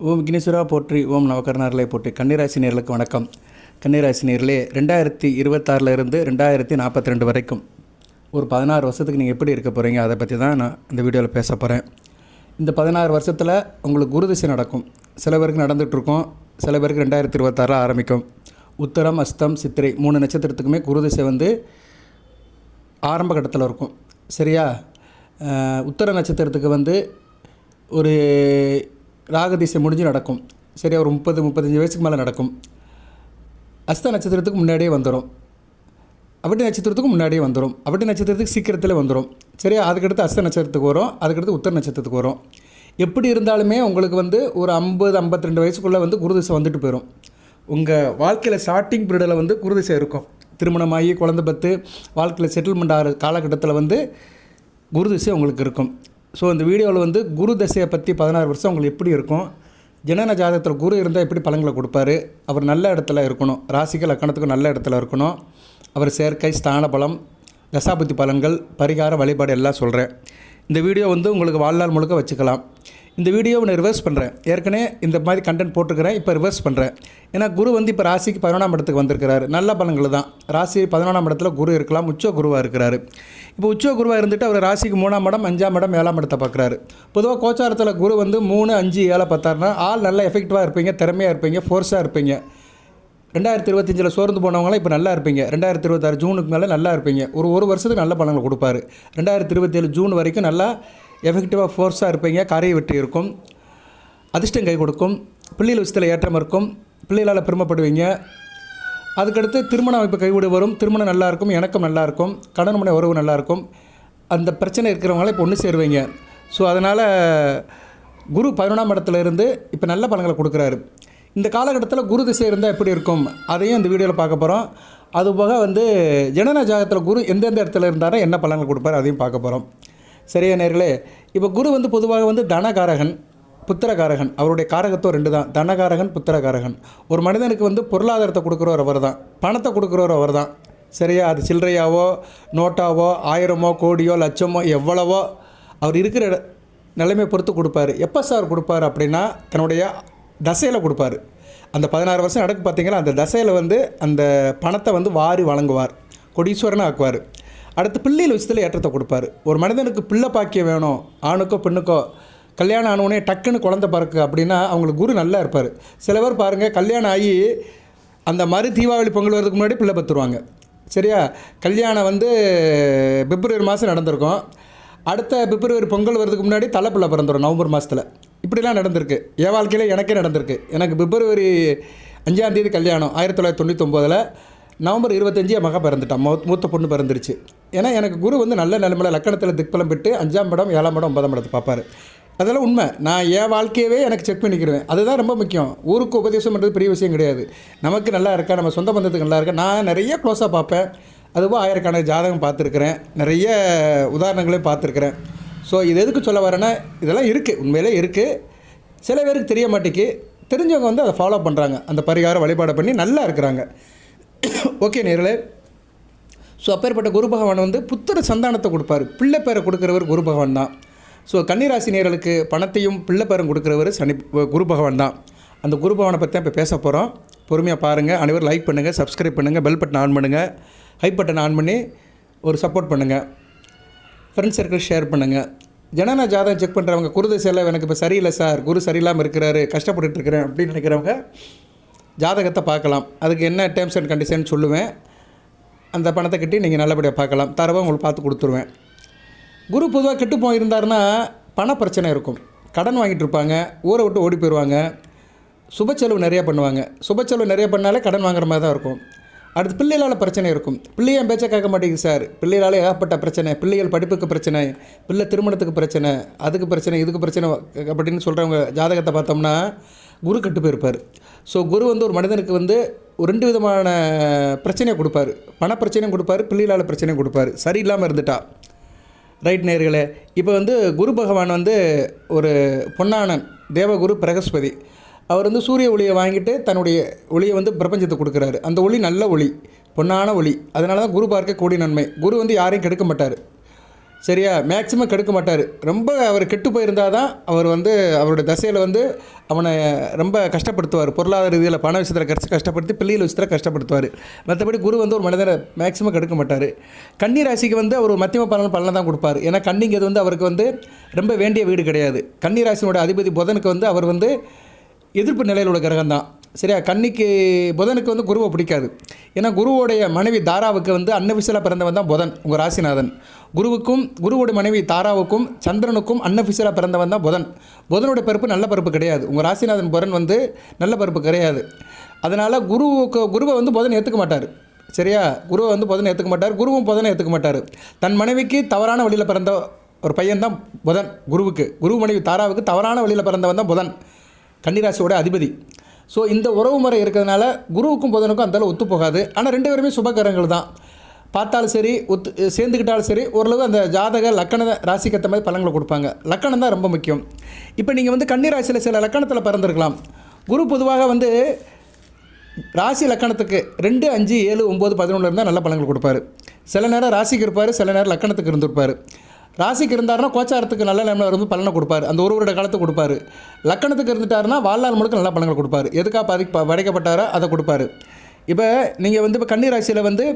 ஓம் விக்னேஸ்வரா போற்றி, ஓம் நவகர்ணாரிலே போற்றி. கன்னிராசி நேர்களுக்கு வணக்கம். கன்னிராசி நேர்களே, 2026 இருந்து 2042 வரைக்கும் ஒரு 16 வருஷத்துக்கு நீங்கள் எப்படி இருக்க போகிறீங்க, அதை பற்றி தான் நான் இந்த வீடியோவில் பேச போகிறேன். இந்த 16 வருஷத்தில் உங்களுக்கு குரு திசை நடக்கும். சில பேருக்கு நடந்துகிட்ருக்கோம், சில பேருக்கு 2026 ஆரம்பிக்கும். உத்தரம், அஸ்தம், சித்திரை 3 நட்சத்திரத்துக்குமே குரு திசை ஆரம்ப கட்டத்தில் இருக்கும். சரியா? உத்தர நட்சத்திரத்துக்கு ஒரு ராகதிசை முடிஞ்சு நடக்கும். சரியா? ஒரு 30-35 வயசுக்கு மேலே நடக்கும். அஸ்த நட்சத்திரத்துக்கு முன்னாடியே வந்துடும். அவிட்ட நட்சத்திரத்துக்கு முன்னாடியே வந்துடும். அவிட்ட நட்சத்திரத்துக்கு சீக்கிரத்தில் வந்துடும். சரியா? அதுக்கடுத்து அஸ்த நட்சத்திரத்துக்கு வரும். அதுக்கடுத்து உத்தர நட்சத்திரத்துக்கு வரும். எப்படி இருந்தாலுமே உங்களுக்கு ஒரு 50-52 வயசுக்குள்ளே குருதிசை வந்துட்டு போயிடும். உங்கள் வாழ்க்கையில் ஸ்டார்டிங் பீரியடில் குருதிசை இருக்கும். திருமணமாகி குழந்தை பத்து வாழ்க்கையில் செட்டில்மெண்ட் ஆகிற காலகட்டத்தில் குருதிசை உங்களுக்கு இருக்கும். ஸோ இந்த வீடியோவில் குரு தசையை பற்றி 16 வருஷம் உங்களுக்கு எப்படி இருக்கும், ஜனன ஜாதகத்தில் குரு இருந்தால் எப்படி பலன்களை கொடுப்பாரு, அவர் நல்ல இடத்துல இருக்கணும், ராசிக்கு லக்கணத்துக்கும் நல்ல இடத்துல இருக்கணும், அவர் சேர்க்கை, ஸ்தான பலம், தசாபுத்தி பலன்கள், பரிகார வழிபாடு எல்லாம் சொல்கிறேன். இந்த வீடியோ உங்களுக்கு வாழ்நாள் முழுக்க வச்சுக்கலாம். இந்த வீடியோவை நான் ரிவர்ஸ் பண்ணுறேன். ஏற்கனவே இந்த மாதிரி கண்டென்ட் போட்டுக்கிறேன், இப்போ ரிவர்ஸ் பண்ணுறேன். ஏன்னா குரு இப்போ ராசிக்கு 11ஆம் இடத்துக்கு வந்திருக்கிறாரு. நல்ல பலன்கள் தான். ராசி 11ஆம் இடத்துல குரு இருக்கலாம், உச்ச குருவாக இருக்கிறாரு. இப்போ உச்ச குருவாக இருந்துட்டு அவர் ராசிக்கு 3ஆம் இடம், 5ஆம் இடம், 7ஆம் இடத்தை பார்க்குறாரு. பொதுவாக கோச்சாரத்தில் குரு 3, 5, 7 10 ஆள் நல்லா எஃபெக்டிவாக இருப்பீங்க, திறமையாக இருப்பீங்க, ஃபோர்ஸாக இருப்பீங்க. 2025 சோர்ந்து போனவங்களாம் இப்போ நல்லா இருப்பீங்க. 2026 ஜூனுக்கு மேலே நல்லா இருப்பீங்க. ஒரு வருஷத்துக்கு நல்ல பலன்களை கொடுப்பாரு. 2027 ஜூன் வரைக்கும் நல்லா எஃபெக்டிவாக ஃபோர்ஸாக இருப்பீங்க. காரிய வெற்றி இருக்கும், அதிர்ஷ்டம் கை கொடுக்கும், பிள்ளைகள் விஷயத்தில் ஏற்றம் இருக்கும், பிள்ளைகளால் பெருமைப்படுவீங்க. அதுக்கடுத்து திருமண அமைப்பு கைவிடு வரும். திருமணம் நல்லாயிருக்கும், எனக்கும் நல்லாயிருக்கும், கடன் மனை உறவு நல்லாயிருக்கும். அந்த பிரச்சனை இருக்கிறவங்களாம் இப்போ ஒன்று சேருவீங்க. ஸோ அதனால் குரு 11ஆம் இடத்துல இருந்து இப்போ நல்ல பலன்களை கொடுக்குறாரு. இந்த காலகட்டத்தில் குரு திசை இருந்தால் எப்படி இருக்கும், அதையும் இந்த வீடியோவில் பார்க்க போகிறோம். அதுபோக ஜனன ஜாதகத்தில் குரு எந்தெந்த இடத்துல இருந்தாரோ என்ன பலன்கள் கொடுப்பார் அதையும் பார்க்க போகிறோம். சரியா நேர்களே? இப்போ குரு பொதுவாக தனகாரகன், புத்திரகாரகன். அவருடைய காரகத்துவம் 2 தான், தனகாரகன், புத்திரகாரகன். ஒரு மனிதனுக்கு பொருளாதாரத்தை கொடுக்குறவர் அவர் தான், பணத்தை கொடுக்குறவர் அவர் தான். சரியா? அது சில்லறையாவோ, நோட்டாவோ, 1000மோ, கோடியோ, லட்சமோ, எவ்வளவோ அவர் இருக்கிற நிலைமையை பொறுத்து கொடுப்பார். எப்போ சார் கொடுப்பார் அப்படின்னா தன்னுடைய தசையில் கொடுப்பார். அந்த 16 வருஷம் நடக்கு பார்த்தீங்களா, அந்த தசையில் அந்த பணத்தை வாரி வழங்குவார், கொடீஸ்வரனை ஆக்குவார். அடுத்து பிள்ளைகள் விஷயத்தில் ஏற்றத்தை கொடுப்பார். ஒரு மனிதனுக்கு பிள்ளை பாக்கியம் வேணும், ஆணுக்கோ பெண்ணுக்கோ, கல்யாணம் ஆனவுடனே டக்குன்னு குழந்தை பிறக்கு அப்படின்னா அவங்களுக்கு குரு நல்லா இருப்பார். சில பேர் பாருங்கள், கல்யாணம் ஆகி அந்த தீபாவளி பொங்கல் வரதுக்கு முன்னாடி பிள்ளை பத்துருவாங்க. சரியா? கல்யாணம் பிப்ரவரி மாதம் நடந்திருக்கும், அடுத்த பிப்ரவரி பொங்கல் வரதுக்கு முன்னாடி தலைப்பிள்ளை பிறந்துடும் நவம்பர் மாதத்தில். இப்படிலாம் நடந்திருக்கு. என் வாழ்க்கையில் எனக்கே நடந்திருக்கு. எனக்கு பிப்ரவரி 5ஆம் தேதி கல்யாணம் 1999. நவம்பர் 25 என் மகன் பிறந்துட்டான், மூத்த பொண்ணு பிறந்துருச்சு. ஏன்னா எனக்கு குரு நல்ல நிலைமையில் லக்கணத்தில் திக்பலம் பெற்று 5ஆம் இடம், 7ஆம் இடம், 9ஆம் இடத்தை பார்ப்பார். அதெல்லாம் உண்மை. நான் என் வாழ்க்கையவே எனக்கு செக் பண்ணிக்கிடுவேன். அதுதான் ரொம்ப முக்கியம். ஊருக்கு உபதேசம் பண்ணுறது பெரிய விஷயம் கிடையாது. நமக்கு நல்லா இருக்கா, நம்ம சொந்த பந்தத்துக்கு நல்லா இருக்கா. நான் நிறைய க்ளோஸாக பார்ப்பேன். அதுவும் ஆயிரக்கணக்கான ஜாதகம் பார்த்துருக்குறேன், நிறைய உதாரணங்களையும் பார்த்துருக்குறேன். ஸோ இது எதுக்கு சொல்ல வரேன்னா, இதெல்லாம் இருக்குது, உண்மையிலே இருக்குது. சில பேருக்கு தெரிய மாட்டேக்கு, தெரிஞ்சவங்க அதை ஃபாலோ பண்ணுறாங்க, அந்த பரிகார வழிபாடை பண்ணி நல்லா இருக்கிறாங்க. ஓகே நேர்களே, ஸோ அப்பேற்பட்ட குரு பகவான் புத்திர சந்தானத்தை கொடுப்பார். பிள்ளை பேரை கொடுக்குறவர் குரு பகவான் தான். ஸோ கன்னிராசி நேர்களுக்கு பணத்தையும் பிள்ளை பேரும் கொடுக்குறவர் குரு பகவான் தான். அந்த குரு பகவானை பற்றி தான் இப்போ பேச போகிறோம். பொறுமையாக பாருங்கள். அனைவரும் லைக் பண்ணுங்கள், சப்ஸ்கிரைப் பண்ணுங்கள், பெல் பட்டன் ஆன் பண்ணுங்கள், ஹை பட்டன் ஆன் பண்ணி ஒரு சப்போர்ட் பண்ணுங்கள், ஃப்ரெண்ட்ஸ் சர்க்கிள் ஷேர் பண்ணுங்கள். ஜனன ஜாதகம் செக் பண்ணுறவங்க, குரு திசையில் எனக்கு இப்போ சரியில்லை சார், குரு சரியில்லாமல் இருக்கிறாரு, கஷ்டப்பட்டுருக்கிறேன் அப்படின்னு நினைக்கிறவங்க ஜாதகத்தை பார்க்கலாம். அதுக்கு என்ன டேர்ம்ஸ் அண்ட் கண்டிஷன் சொல்லுவேன். அந்த பணத்தை கட்டி நீங்கள் நல்லபடியாக பார்க்கலாம். தரவை உங்களுக்கு பார்த்து கொடுத்துருவேன். குரு பொதுவாக கெட்டு போயிருந்தாருன்னா பண பிரச்சனை இருக்கும். கடன் வாங்கிட்டு இருப்பாங்க, ஊரை விட்டு ஓடி போயிடுவாங்க, சுபச்செலவு நிறையா பண்ணுவாங்க. சுபச்செலவு நிறைய பண்ணாலே கடன் வாங்குற மாதிரி தான் இருக்கும். அடுத்து பிள்ளைகளால் பிரச்சனை இருக்கும். பிள்ளைய என் பேச்சை கேட்க மாட்டேங்குது சார், பிள்ளைகளால் ஏகப்பட்ட பிரச்சனை, பிள்ளைகள் படிப்புக்கு பிரச்சனை, பிள்ளை திருமணத்துக்கு பிரச்சனை, அதுக்கு பிரச்சனை, இதுக்கு பிரச்சனை அப்படின்னு சொல்கிறவங்க ஜாதகத்தை பார்த்தோம்னா குரு கெட்டு போயிருப்பார். ஸோ குரு ஒரு மனிதனுக்கு ஒரு 2 விதமான பிரச்சனையை கொடுப்பார். பண பிரச்சனையும் கொடுப்பார், பிள்ளைகளால் பிரச்சனையும் கொடுப்பார், சரியில்லாமல் இருந்துட்டா. ரைட் நேர்களே, இப்போ குரு பகவான் ஒரு பொன்னானன் தேவகுரு பிரகஸ்பதி. அவர் சூரிய ஒளியை வாங்கிட்டு தன்னுடைய ஒளியை பிரபஞ்சத்துக்கு கொடுக்குறாரு. அந்த ஒளி நல்ல ஒளி, பொன்னான ஒளி. அதனால தான் குரு பார்க்க கோடி நன்மை. குரு யாரையும் கெடுக்க மாட்டார். சரியா, மேக்ஸிமம் கெடுக்க மாட்டார். ரொம்ப அவர் கெட்டு போயிருந்தால் தான் அவர் வந்து அவருடைய தசையில் வந்து அவனை ரொம்ப கஷ்டப்படுத்துவார். பொருளாதார ரீதியில் பண விஷயத்தில் கஷ்டப்படுத்தி பிள்ளைகள் விஷயத்தில் கஷ்டப்படுத்துவார். மற்றபடி குரு வந்து ஒரு மனிதரை மேக்ஸிமம் கெடுக்க மாட்டார். கன்னி ராசிக்கு வந்து அவர் மத்தியம பலனை தான் கொடுப்பார். ஏன்னா கன்னிங்கிறது வந்து அவருக்கு வந்து ரொம்ப வேண்டிய வீடு கிடையாது. கன்னி ராசியோட அதிபதி புதனுக்கு வந்து அவர் வந்து எதிர்ப்பு நிலையில் உள்ள கிரகம் தான். சரியா, கன்னிக்கு புதனுக்கு வந்து குருவை பிடிக்காது. ஏன்னா குருவோடைய மனைவி தாராவுக்கு வந்து அன்னபிஷலாக பிறந்தவன் தான் புதன், உங்கள் ராசிநாதன். குருவோட மனைவி தாராவுக்கும் சந்திரனுக்கும் அன்னபிஷலாக பிறந்தவன் தான் புதன். புதனுடைய பருப்பு நல்ல பருப்பு கிடையாது. உங்கள் ராசிநாதன் புதன் வந்து நல்ல பருப்பு கிடையாது. அதனால் குருவை வந்து புதன் ஏற்றுக்க மாட்டார். சரியா, குருவை வந்து புதனை ஏற்றுக்க மாட்டார். குருவும் புதனை ஏற்றுக்க மாட்டார். தன் மனைவிக்கு தவறான வழியில் பிறந்த ஒரு பையன் தான் புதன். குரு மனைவி தாராவுக்கு தவறான வழியில் பிறந்தவன் தான் புதன், கன்னிராசியோட அதிபதி. ஸோ இந்த உறவு முறை இருக்கிறதுனால குருவுக்கும் புதனுக்கும் அந்தளவு ஒத்து போகாது. ஆனால் 2 பேருமே சுபகரங்கள் தான். பார்த்தாலும் சரி, சேர்ந்துக்கிட்டாலும் சரி, ஓரளவு அந்த ஜாதக லக்கண ராசிக்கு ஏற்ற மாதிரி பலன்களை கொடுப்பாங்க. லக்கணம் தான் ரொம்ப முக்கியம். இப்போ நீங்கள் வந்து கன்னி ராசியில் சில லக்கணத்தில் பிறந்திருக்கலாம். குரு பொதுவாக வந்து ராசி லக்கணத்துக்கு 2, 5, 7, 9, 11 இருந்தால் நல்ல பலன்கள் கொடுப்பாரு. சில நேரம் ராசிக்கு இருப்பார், சில நேரம் லக்கணத்துக்கு இருந்திருப்பார். ராசிக்கு இருந்தாருன்னா கோச்சாரத்துக்கு நல்ல நிலைமையில் வந்து பலனை கொடுப்பார், அந்த ஒரு வருட காலத்தை கொடுப்பார். லக்கணத்துக்கு இருந்துட்டாருன்னா வாழ்நாள் முழுக்க நல்ல பலன்கள் கொடுப்பார். எதுக்காக படைக்கப்பட்டாரோ அதை கொடுப்பார். இப்போ நீங்கள் வந்து இப்போ கன்னி ராசியில் வந்து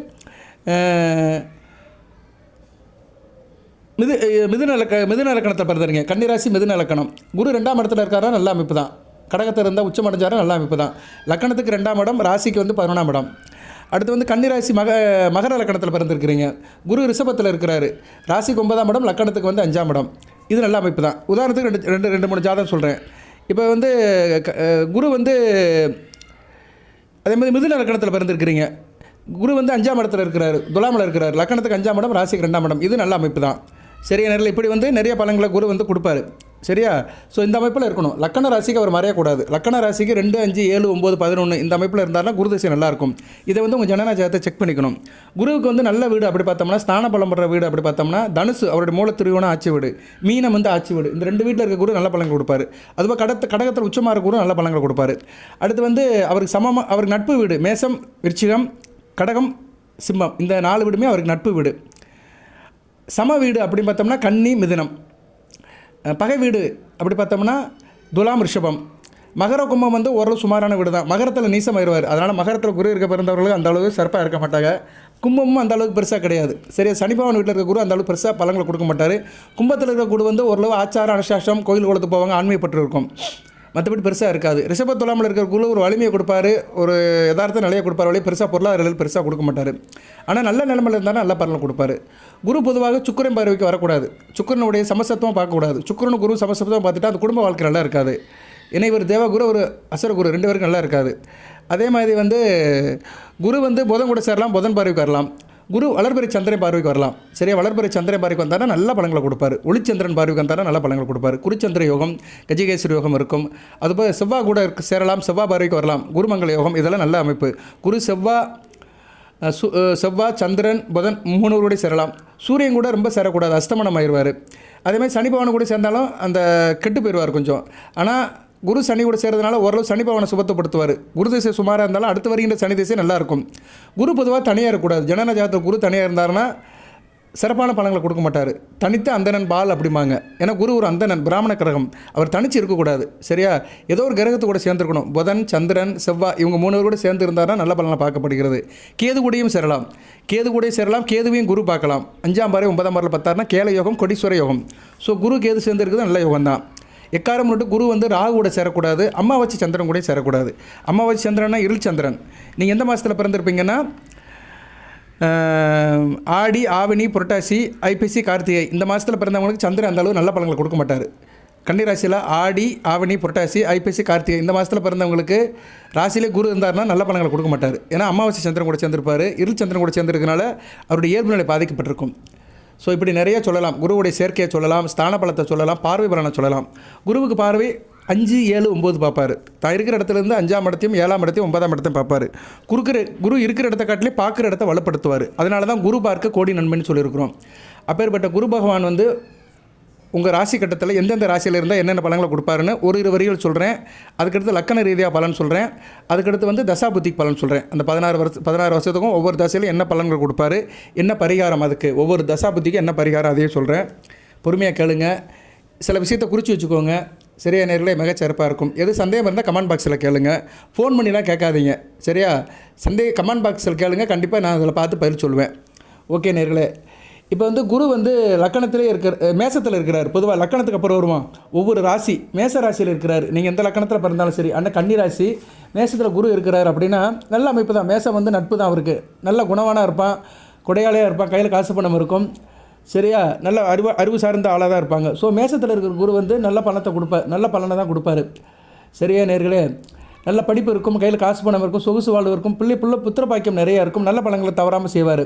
மிதுன லக்கணத்தில் பிறந்தீங்க. கன்னிராசி மிதுன லக்கணம். குரு 2ஆம் இடத்துல இருக்காரா, நல்ல அமைப்பு தான். கடகத்தில் இருந்தால் உச்சம் அடைஞ்சாரா, நல்ல அமைப்பு தான். லக்கணத்துக்கு 2ஆம் இடம், ராசிக்கு வந்து 11ஆம் இடம். அடுத்து வந்து கன்னிராசி மகர லக்கணத்தில் பிறந்திருக்கிறீங்க. குரு ரிஷபத்தில் இருக்கிறாரு. ராசிக்கு 9ஆம் இடம், லக்கணத்துக்கு வந்து 5ஆம் இடம். இது நல்ல அமைப்பு தான். உதாரணத்துக்கு 2-3 ஜாதகம் சொல்கிறேன். இப்போ வந்து குரு வந்து அதே மாதிரி மிதுன லக்கணத்தில் பிறந்திருக்கிறீங்க. குரு வந்து 5ஆம் இடத்துல இருக்கிறார், துலாமில் இருக்கிறார். லக்கணத்துக்கு 5ஆம் இடம், ராசிக்கு 2ஆம் இடம். இது நல்ல அமைப்பு தான். சரியா, நேரில் இப்படி வந்து நிறைய பலன்களை குரு வந்து கொடுப்பாரு. சரியா, ஸோ இந்த அமைப்பில் இருக்கணும். லக்கண ராசிக்கு அவர் மறையக்கூடாது. லக்கண ராசிக்கு 2, 5, 7, 9, 11 இந்த அமைப்பில் இருந்தாருன்னா குரு திசை நல்லாயிருக்கும். இதை வந்து உங்கள் ஜனன ஜாதகத்தை செக் பண்ணிக்கணும். குருவுக்கு வந்து நல்ல வீடு அப்படி பார்த்தோம்னா, ஸ்தான பலம் படுற வீடு அப்படி பார்த்தோம்னா தனுசு அவருடைய மூல திருவோணம் ஆட்சி வீடு, மீனம் வந்து ஆட்சி வீடு. இந்த 2 வீட்டில் இருக்க குரு நல்ல பலன்கள் கொடுப்பாரு. அதுபோல் கடகத்தில் உச்சமாக இருக்க குரு நல்ல பலன்கள் கொடுப்பாரு. அடுத்து வந்து அவருக்கு அவருக்கு நட்பு வீடு மேசம், விருச்சிகம், கடகம், சிம்மம் இந்த 4 வீடுமே அவருக்கு நட்பு வீடு. சம வீடு அப்படின்னு பார்த்தோம்னா கன்னி, மிதுனம். பகை வீடு அப்படி பார்த்தோம்னா துலாம், ரிஷபம். மகர கும்பம் வந்து ஓரளவு சுமாரான வீடு தான். மகரத்தில் நீசம் ஆயிடுவார். அதனால் மகரத்தில் குரு இருக்க பிறந்தவர்களுக்கு அந்த அளவுக்கு சிறப்பாக இருக்க மாட்டாங்க. கும்பமும் அந்த அளவுக்கு பெருசாக கிடையாது. சரியா, சனிபவன் வீட்டில் இருக்க குரு அந்த அளவுக்கு பெருசாக பலன்களை கொடுக்க மாட்டார். கும்பத்தில் இருக்க குரு வந்து ஓரளவு ஆச்சாரம், அனுசாசனம், கோயில் குளத்துக்கு போவாங்க, ஆன்மீகப்பட்டு இருக்கும். மற்றபடி பெருசாக இருக்காது. ரிஷப துலாமில் இருக்கிற குரு ஒரு வலிமையை கொடுப்பாரு, ஒரு யதார்த்த நிலையை கொடுப்பார். வழியை பெருசாக பொருளாதார பெருசாக கொடுக்க மாட்டார். ஆனால் நல்ல நிலைமையில் இருந்தாலும் நல்ல பலனை கொடுப்பாரு. குரு பொதுவாக சுக்கிரன் பார்வைக்கு வரக்கூடாது. சுக்கிரனுடைய சமசத்துவம் பார்க்கக்கூடாது. சுக்கிரனும் குரு சமசத்துவம் பார்த்துட்டா அந்த குடும்ப வாழ்க்கை நல்லா இருக்காது. ஏன்னா இவர் தேவகுரு, ஒரு அசுரகுரு, 2 பேருக்கும் நல்லா இருக்காது. அதே மாதிரி வந்து குரு வந்து புதன் கூட சேரலாம், புதன் பார்வைக்கு வரலாம். குரு வளர்பிறை சந்திரன் பார்வைக்கு வரலாம். சரியா, வளர்பிறை சந்திரன் பார்வைக்கு வந்தால் நல்ல பலன்களை கொடுப்பார். ஒளிச்சந்திரன் பார்வைக்கு வந்தால் நல்ல பலன்களை கொடுப்பார். குருச்சந்திர யோகம், கஜகேஸ்வரி யோகம் இருக்கும். அதுபோல் செவ்வாய் கூட சேரலாம், செவ்வாய் பார்வைக்கு வரலாம். குருமங்கல யோகம், இதெல்லாம் நல்ல அமைப்பு. குரு, செவ்வாய், சந்திரன், புதன் 3 கூட சேரலாம். சூரியன் கூட ரொம்ப சேரக்கூடாது, அஸ்தமனம் ஆயிடுவார். அதேமாதிரி சனி பவனை கூட சேர்ந்தாலும் அந்த கெட்டு போயிடுவார் கொஞ்சம். ஆனால் குரு சனி கூட சேர்றதுனால ஓரளவு சனி பவனை சுபத்தப்படுத்துவார். குரு திசை சுமாராக இருந்தாலும் அடுத்து வருகின்ற சனி திசை நல்லாயிருக்கும். குரு பொதுவாக தனியாக இருக்கக்கூடாது. ஜனன ஜாதகத்தில் குரு தனியாக இருந்தாருன்னா சிறப்பான பலன்களை கொடுக்க மாட்டார். தனித்த அந்தணன் பால் அப்படிம்பாங்க. ஏன்னா குரு ஒரு அந்தணன், பிராமண கிரகம். அவர் தனிச்சு இருக்கக்கூடாது. சரியா, ஏதோ ஒரு கிரகத்தை கூட சேர்ந்துருக்கணும். புதன், சந்திரன், செவ்வாய் இவங்க 3 கூட சேர்ந்து இருந்தாருன்னா நல்ல பலனை பார்க்கப்படுகிறது. கேது கூடயும் சேரலாம். கேதுவையும் குரு பார்க்கலாம். 5ஆம் பார்வை 9ஆம் பார்வையில் பார்த்தாருன்னா கேல யோகம், கொடீஸ்வர யோகம். ஸோ குரு கேது சேர்ந்து இருக்குது நல்ல யோகம் தான். எக்காரம் மட்டும் குரு வந்து ராகு கூட சேரக்கூடாது, அமாவாசை சந்திரன் கூட சேரக்கூடாது. அமாவாசை சந்திரன்னா இருள் சந்திரன். நீங்கள் எந்த மாதத்தில் பிறந்திருப்பீங்கன்னா ஆடி, ஆவணி, புரட்டாசி, ஐப்பசி, கார்த்திகை இந்த மாதத்தில் பிறந்தவங்களுக்கு சந்திரன் அந்த அளவு நல்ல பலன்களை கொடுக்க மாட்டார். கன்னிராசியில் ஆடி, ஆவணி, புரட்டாசி, ஐப்பசி, கார்த்திகை இந்த மாதத்தில் பிறந்தவங்களுக்கு ராசியிலே குரு இருந்தாருன்னா நல்ல பலன்களை கொடுக்க மாட்டார். ஏன்னா அமாவாசை சந்திரன் கூட சேர்ந்திருப்பார். இருள் சந்திரன் கூட சேர்ந்துருக்கனால அவருடைய இயல்பு நிலை பாதிக்கப்பட்டிருக்கும். ஸோ இப்படி நிறைய சொல்லலாம். குருவுடைய சேர்க்கையை சொல்லலாம், ஸ்தான பலத்தை சொல்லலாம், பார்வை பலனை சொல்லலாம். குருவுக்கு பார்வை 5, 7, 9 பார்ப்பார். தான் இருக்கிற இடத்துலேருந்து 5ஆம் இடத்தையும் 7ஆம் இடத்தையும் 9ஆம் இடத்தையும் பார்ப்பார். குரு இருக்கிற இடத்த காட்டிலே பார்க்குற இடத்த வலுப்படுத்துவார். அதனால தான் குரு பார்க்க கோடி நன்மைன்னு சொல்லியிருக்கிறோம். அப்பேற்பட்ட குரு பகவான் வந்து உங்கள் ராசி கட்டத்தில் எந்தெந்த ராசியில் இருந்தால் என்னென்ன பலன்களை கொடுப்பாருன்னு ஒரு வரிகள் சொல்கிறேன். அதுக்கடுத்து லக்கண ரீதியாக பலன் சொல்கிறேன். அதுக்கடுத்து வந்து தசாபுத்திக்கு பலன் சொல்கிறேன். அந்த 16 வருஷத்துக்கும் ஒவ்வொரு தசையிலும் என்ன பலன்கள் கொடுப்பாரு, என்ன பரிகாரம், அதுக்கு ஒவ்வொரு தசாபுத்திக்கும் என்ன பரிகாரம் அதையும் சொல்கிறேன். பொறுமையாக கேளுங்க. சில விஷயத்தை குறித்து வச்சுக்கோங்க. சரியா நேர்களே, மிகச்சிறப்பாக இருக்கும். எது சந்தேகம் இருந்தால் கமெண்ட் பாக்ஸில் கேளுங்க. ஃபோன் பண்ணிலாம் கேட்காதீங்க. சரியா, கமெண்ட் பாக்ஸில் கேளுங்க. கண்டிப்பாக நான் அதில் பார்த்து பதில் சொல்லுவேன். ஓகே நேர்களே, இப்போ வந்து குரு வந்து லக்கணத்திலே மேசத்தில் இருக்கிறார். பொதுவாக லக்கணத்துக்கு அப்புறம் வருவான் ஒவ்வொரு ராசி. மேச ராசியில் இருக்கிறார். நீங்கள் எந்த லக்கணத்தில் பிறந்தாலும் சரி, அந்த கன்னி ராசி மேசத்தில் குரு இருக்கிறார் அப்படின்னா நல்ல அமைப்பு தான். மேசம் வந்து நட்பு தான் அவருக்கு. நல்ல குணவானாக இருப்பான், கொடையாளியாக இருப்பான், கையில் காசு பணம் இருக்கும். சரியா, நல்ல அறிவு சார்ந்த ஆளாக தான் இருப்பாங்க. ஸோ மேசத்தில் இருக்கிற குரு வந்து நல்ல பணத்தை கொடுப்பார், நல்ல பலனை தான் கொடுப்பாரு. சரியா நேர்களே, நல்ல படிப்பு இருக்கும், கையில் காசு பணம் இருக்கும், சொகுசு வாழ்வு இருக்கும், புத்திர பாக்கியம் நிறையா இருக்கும், நல்ல பலன்களை தவறாமல் செய்வார்.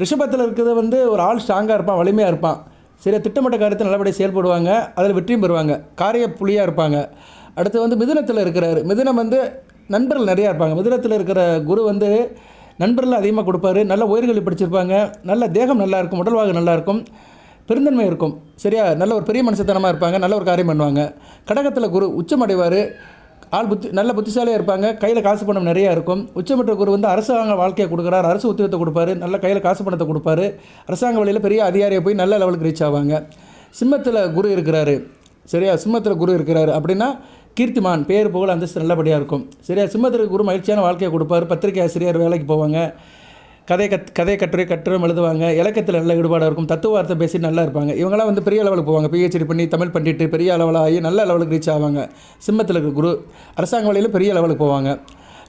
ரிஷபத்தில் இருக்கிறது வந்து ஒரு ஆள் ஸ்ட்ராங்காக இருப்பான், வலிமையாக இருப்பான். சரியா, திட்டமிட்ட காரியத்தை நல்லபடியாக செயல்படுவாங்க, அதில் வெற்றியும் பெறுவாங்க, காரிய புலியாக இருப்பாங்க. அடுத்து வந்து மிதுனத்தில் இருக்கிறார். மிதுனம் வந்து நண்பர்கள் நிறையா இருப்பாங்க. மிதுனத்தில் இருக்கிற குரு வந்து நண்பர்கள் அதிகமாக கொடுப்பாரு. நல்ல உயர்கல்வி படிச்சிருப்பாங்க, நல்ல தேகம் நல்லாயிருக்கும், உடல்வாகு நல்லாயிருக்கும், பெருந்தன்மை இருக்கும். சரியா, நல்ல ஒரு பெரிய மனுஷத்தனமாக இருப்பாங்க, நல்ல ஒரு காரியம் பண்ணுவாங்க. கடகத்தில் குரு உச்சமடைவார். நல்ல புத்திசாலியாக இருப்பாங்க, கையில் காசு பணம் நிறையா இருக்கும். உச்சமற்ற குரு வந்து அரசாங்க வாழ்க்கையை கொடுக்குறாரு, அரசு உத்தியோகத்தை கொடுப்பாரு, நல்ல கையில் காசு பணத்தை கொடுப்பாரு. அரசாங்க வழியில் பெரிய அதிகாரியை போய் நல்ல லெவலுக்கு ரீச் ஆவாங்க. சிம்மத்தில் குரு இருக்கிறாரு. சரியா, சிம்மத்தில் குரு இருக்கிறாரு அப்படின்னா கீர்த்திமான், பேர் புகழ் அந்தஸ்து நல்லபடியாக இருக்கும். சரியா, சிம்மத்திற்கு குரு மகிழ்ச்சியான வாழ்க்கையை கொடுப்பார். பத்திரிகை ஆசிரியர் வேலைக்கு போவாங்க, கதை கட்டுரை எழுதுவாங்க, இலக்கியத்தில் நல்ல ஈடுபாடாக இருக்கும், தத்துவார்த்தை பேசி நல்லா இருப்பாங்க. இவங்களாம் வந்து பெரிய லெவலுக்கு போவாங்க, PhD பண்ணி தமிழ் பண்ணிட்டு பெரிய லெவலாக ஆகி நல்ல லெவலுக்கு ரீச் ஆவாங்க. சிம்மத்தில் இருக்கிற குரு அரசாங்க வழியில் பெரிய லெவலுக்கு போவாங்க.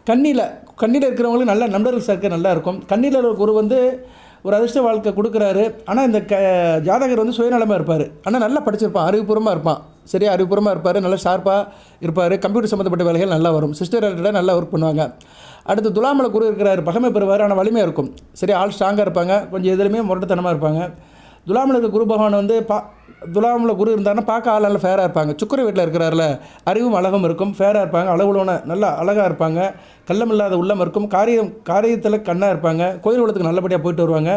கண்ணியில் இருக்கிறவங்களுக்கு நல்ல நண்பர்கள் சேர்க்க நல்லா இருக்கும். கண்ணியில் இருக்கிற குரு வந்து ஒரு அதிர்ஷ்ட வாழ்க்கை கொடுக்குறாரு. ஆனால் இந்த ஜாதகர் வந்து சுயநலமாக இருப்பார். ஆனால் நல்லா படிச்சிருப்பான், அறிவுபூர்வமாக இருப்பான். சரியா, அறிவுபூர்வமாக இருப்பார், நல்லா ஷார்ப்பாக இருப்பார். கம்ப்யூட்டர் சம்மந்தப்பட்ட வேலைகள் நல்லா வரும். சிஸ்டர் ரிலேட்டடாக நல்லா ஒர்க் பண்ணுவாங்க. அடுத்து துலாமில் குரு இருக்கிறார். பகமை பெறுவார், ஆனால் வலிமையாக இருக்கும். சரி, ஆள் ஸ்ட்ராங்காக இருப்பாங்க, கொஞ்சம் எதுலையுமே முரட்டுத்தனமாக இருப்பாங்க. துலாமில் இருக்கிற குரு பகவான் வந்து துலாமில் குரு இருந்தாருன்னா பார்க்க ஆள் நல்லா ஃபேராக இருப்பாங்க. சுக்கர வீட்டில் இருக்கிறாரில் அறிவும் அழகும் இருக்கும், ஃபேராக இருப்பாங்க, அளவுலோன நல்லா அழகாக இருப்பாங்க, கள்ளமில்லாத உள்ளம் இருக்கும், காரியத்தில் கண்ணாக இருப்பாங்க, கோயில் குளத்துக்கு நல்லபடியாக போயிட்டு வருவாங்க,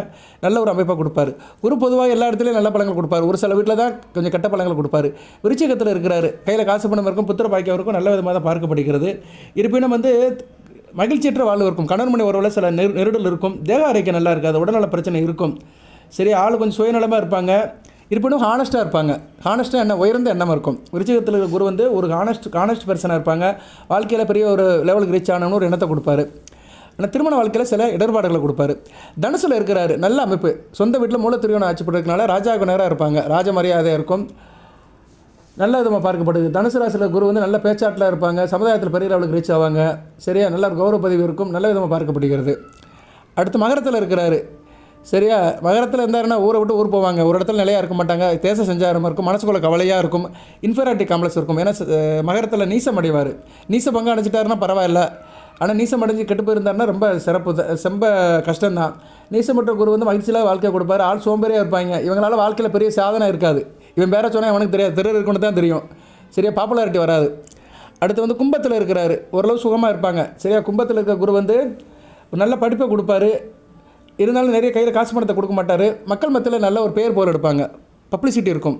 நல்ல ஒரு அமைப்பாக கொடுப்பாரு. குரு பொதுவாக எல்லா இடத்துலையும் நல்ல பழங்கள் கொடுப்பாரு, ஒரு சில வீட்டில் தான் கொஞ்சம் கெட்ட பழங்கள் கொடுப்பாரு. விருச்சிகத்தில் இருக்கிறாரு, கையில் காசு பணம் இருக்கும், புத்திர பாக்கியம் இருக்கும், நல்ல விதமாக தான் பார்க்கப்படுகிறது. இருப்பினும் வந்து மகிழ்ச்சியற்ற வாழ்வு இருக்கும், கணவன் மணி உறவில் சில நெருடல் இருக்கும், தேக ஆரோக்கியம் நல்லா இருக்காது, உடல்நல பிரச்சனை இருக்கும். சரி, ஆள் கொஞ்சம் சுயநலமாக இருப்பாங்க. இருப்பினும் ஹானஸ்ட்டாக இருப்பாங்க. ஹானஸ்ட்டாக உயர்ந்த எண்ணமாக இருக்கும். விருச்சிகத்தில் இருக்கிற குரு வந்து ஒரு ஹானஸ்ட் பர்சனாக இருப்பாங்க. வாழ்க்கையில் பெரிய ஒரு லெவலுக்கு ரீச் ஆனவனு ஒரு எண்ணத்தை கொடுப்பாரு. ஆனால் திருமண வாழ்க்கையில் சில இடர்பாடுகளை கொடுப்பாரு. தனுசில் இருக்கிறாரு, நல்ல அமைப்பு, சொந்த வீட்டில் மூலத்திரியோனை ஆட்சி பண்ணுறதுனால ராஜாவுக்கு நேராக இருப்பாங்க, ராஜ மரியாதையாக இருக்கும், நல்ல விதமாக பார்க்கப்படுது. தனுசு ராசியில் குரு வந்து நல்ல பேச்சாட்டில் இருப்பாங்க, சமுதாயத்தில் பெரிய லெவலுக்கு ரீச் ஆவாங்க. சரியா, நல்ல ஒரு கௌரவ பதிவு இருக்கும், நல்ல விதமாக பார்க்கப்படுகிறது. அடுத்து மகரத்தில் இருக்கிறாரு. சரியா, மகரத்தில் இருந்தாருன்னா ஊரை விட்டு ஊர் போவாங்க, ஒரு இடத்துல நிலையாக இருக்க மாட்டாங்க, தேச சஞ்சாரமாக இருக்கும், மனசுக்குள்ள கவலையாக இருக்கும், இன்ஃபீரியாரிட்டி காம்ப்ளெக்ஸ் இருக்கும். ஏன்னா மகரத்தில் நீசம் அடைவார். நீச பங்கு அடைச்சிட்டாருன்னா பரவாயில்ல, ஆனால் நீசம் அடைஞ்சு கெட்டு போயிருந்தாருன்னா ரொம்ப ரொம்ப கஷ்டம்தான். நீசமற்ற குரு வந்து மகிழ்ச்சியாக வாழ்க்கையை கொடுப்பாரு. ஆள் சோம்பேறியாக இருப்பாங்க, இவங்களால வாழ்க்கையில் பெரிய சாதனை இருக்காது. இவன் பேர சொன்னால் அவனுக்கு தெரியாது, தெரு இருக்குன்னு தான் தெரியும். சரியா, பாப்புலாரிட்டி வராது. அடுத்து வந்து கும்பத்தில் இருக்கிறாரு, ஓரளவு சுகமாக இருப்பாங்க. சரியா, கும்பத்தில் இருக்கிற குரு வந்து ஒரு நல்ல படிப்பை கொடுப்பாரு. இருந்தாலும் நிறைய கையில் காசு பணத்தை கொடுக்க மாட்டார். மக்கள் மத்தியில் நல்ல ஒரு பேர் போல் எடுப்பாங்க, பப்ளிசிட்டி இருக்கும்,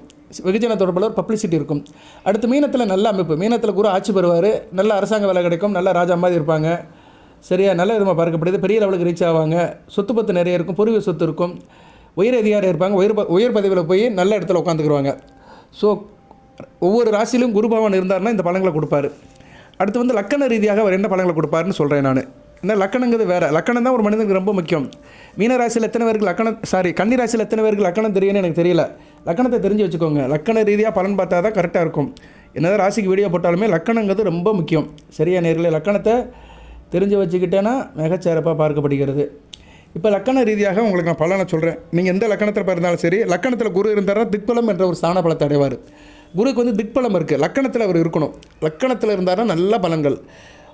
வெகுஜன தொடர்பில் ஒரு பப்ளிசிட்டி இருக்கும். அடுத்து மீனத்தில் நல்ல அமைப்பு, மீனத்தில் குரு ஆட்சி பெறுவார், நல்ல அரசாங்க வேலை கிடைக்கும், நல்ல ராஜா மாதிரி இருப்பாங்க. சரியா, நல்ல விதமாக பார்க்கப்படுது, பெரிய லெவலுக்கு ரீச் ஆவாங்க, சொத்து பத்து நிறைய இருக்கும், பூர்வீக சொத்து இருக்கும், உயர் அதிகாரி இருப்பாங்க, உயர் பதவியில் போய் நல்ல இடத்துல உட்காந்துக்குருவாங்க. ஸோ ஒவ்வொரு ராசியிலும் குரு பகவான் இருந்தார்னா இந்த பலன்களை கொடுப்பாரு. அடுத்து வந்து லக்கண ரீதியாக அவர் என்ன பலன்களை கொடுப்பாருன்னு சொல்கிறேன் நான். என்ன லக்கணங்கிறது வேறு, லக்கணம் தான் ஒரு மனிதனுக்கு ரொம்ப முக்கியம். மீன ராசியில் எத்தனை பேருக்கு கன்னி ராசியில் எத்தனை பேருக்கு லக்கணம் தெரியும்னு எனக்கு தெரியல. லக்கணத்தை தெரிஞ்சு வச்சுக்கோங்க, லக்கண ரீதியாக பலன் பார்த்தா தான் கரெக்டாக இருக்கும். என்னதான் ராசிக்கு வீடியோ போட்டாலுமே லக்கணங்கிறது ரொம்ப முக்கியம். சரியா நேர்களே, லக்கணத்தை தெரிஞ்சு வச்சுக்கிட்டேன்னா மிகச்சிறப்பாக பார்க்கப்படுகிறது. இப்போ லக்கண ரீதியாக உங்களுக்கு நான் பலனை சொல்கிறேன். நீங்கள் எந்த லக்கணத்தில் பிறந்தாலும் சரி, லக்கணத்தில் குரு இருந்தாருன்னா திக்பலம் என்ற ஒரு ஸ்தான பலத்தை அடைவார். குருக்கு வந்து திக்பலம் இருக்குது, லக்கணத்தில் அவர் இருக்கணும். லக்கணத்தில் இருந்தாருன்னா நல்ல பலன்கள்.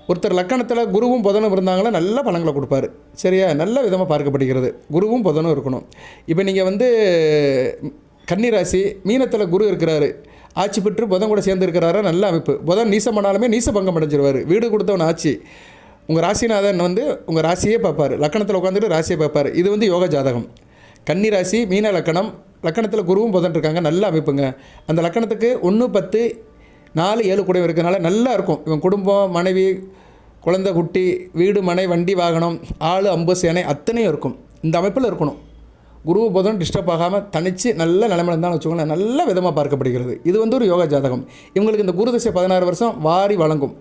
ஒருத்தர் லக்கணத்தில் குருவும் புதனும் இருந்தாங்களா நல்ல பலன்களை கொடுப்பாரு. சரியா, நல்ல விதமாக பார்க்கப்படுகிறது. குருவும் புதனும் இருக்கணும். இப்போ நீங்கள் வந்து கன்னிராசி மீனத்தில் குரு இருக்கிறாரு, ஆட்சி பெற்று புதன் கூட சேர்ந்து இருக்கிறாரா, நல்ல அமைப்பு. புதன் நீசம் பண்ணாலுமே நீச பங்கம் அடைஞ்சிருவார். வீடு கொடுத்தவன் ஆட்சி, உங்கள் ராசிநாதன் வந்து உங்கள் ராசியே பார்ப்பார், லக்கணத்தில் உட்காந்துட்டு ராசியை பார்ப்பார். இது வந்து யோக ஜாதகம். கன்னி ராசி, மீன லக்கணம், லக்கணத்தில் குருவும் புதன் இருக்காங்க, நல்ல அமைப்புங்க. அந்த லக்கணத்துக்கு 1, 10, 4, 7 கூடயும் இருக்கிறனால நல்லா இருக்கும். இவன் குடும்பம், மனைவி, குழந்தை, குட்டி, வீடு, மனை, வண்டி, வாகனம், ஆள், அம்பு, சேனை அத்தனையும் இருக்கும். இந்த அமைப்பில் இருக்கணும். குரு புதன் டிஸ்டர்ப் ஆகாமல் தனித்து நல்ல நிலைமையில் இருந்தாலும் வச்சுக்கோங்களேன், நல்ல விதமாக பார்க்கப்படுகிறது. இது வந்து ஒரு யோகா ஜாதகம். இவங்களுக்கு இந்த குரு தசை 16 வருஷம் வாரி வழங்கும்.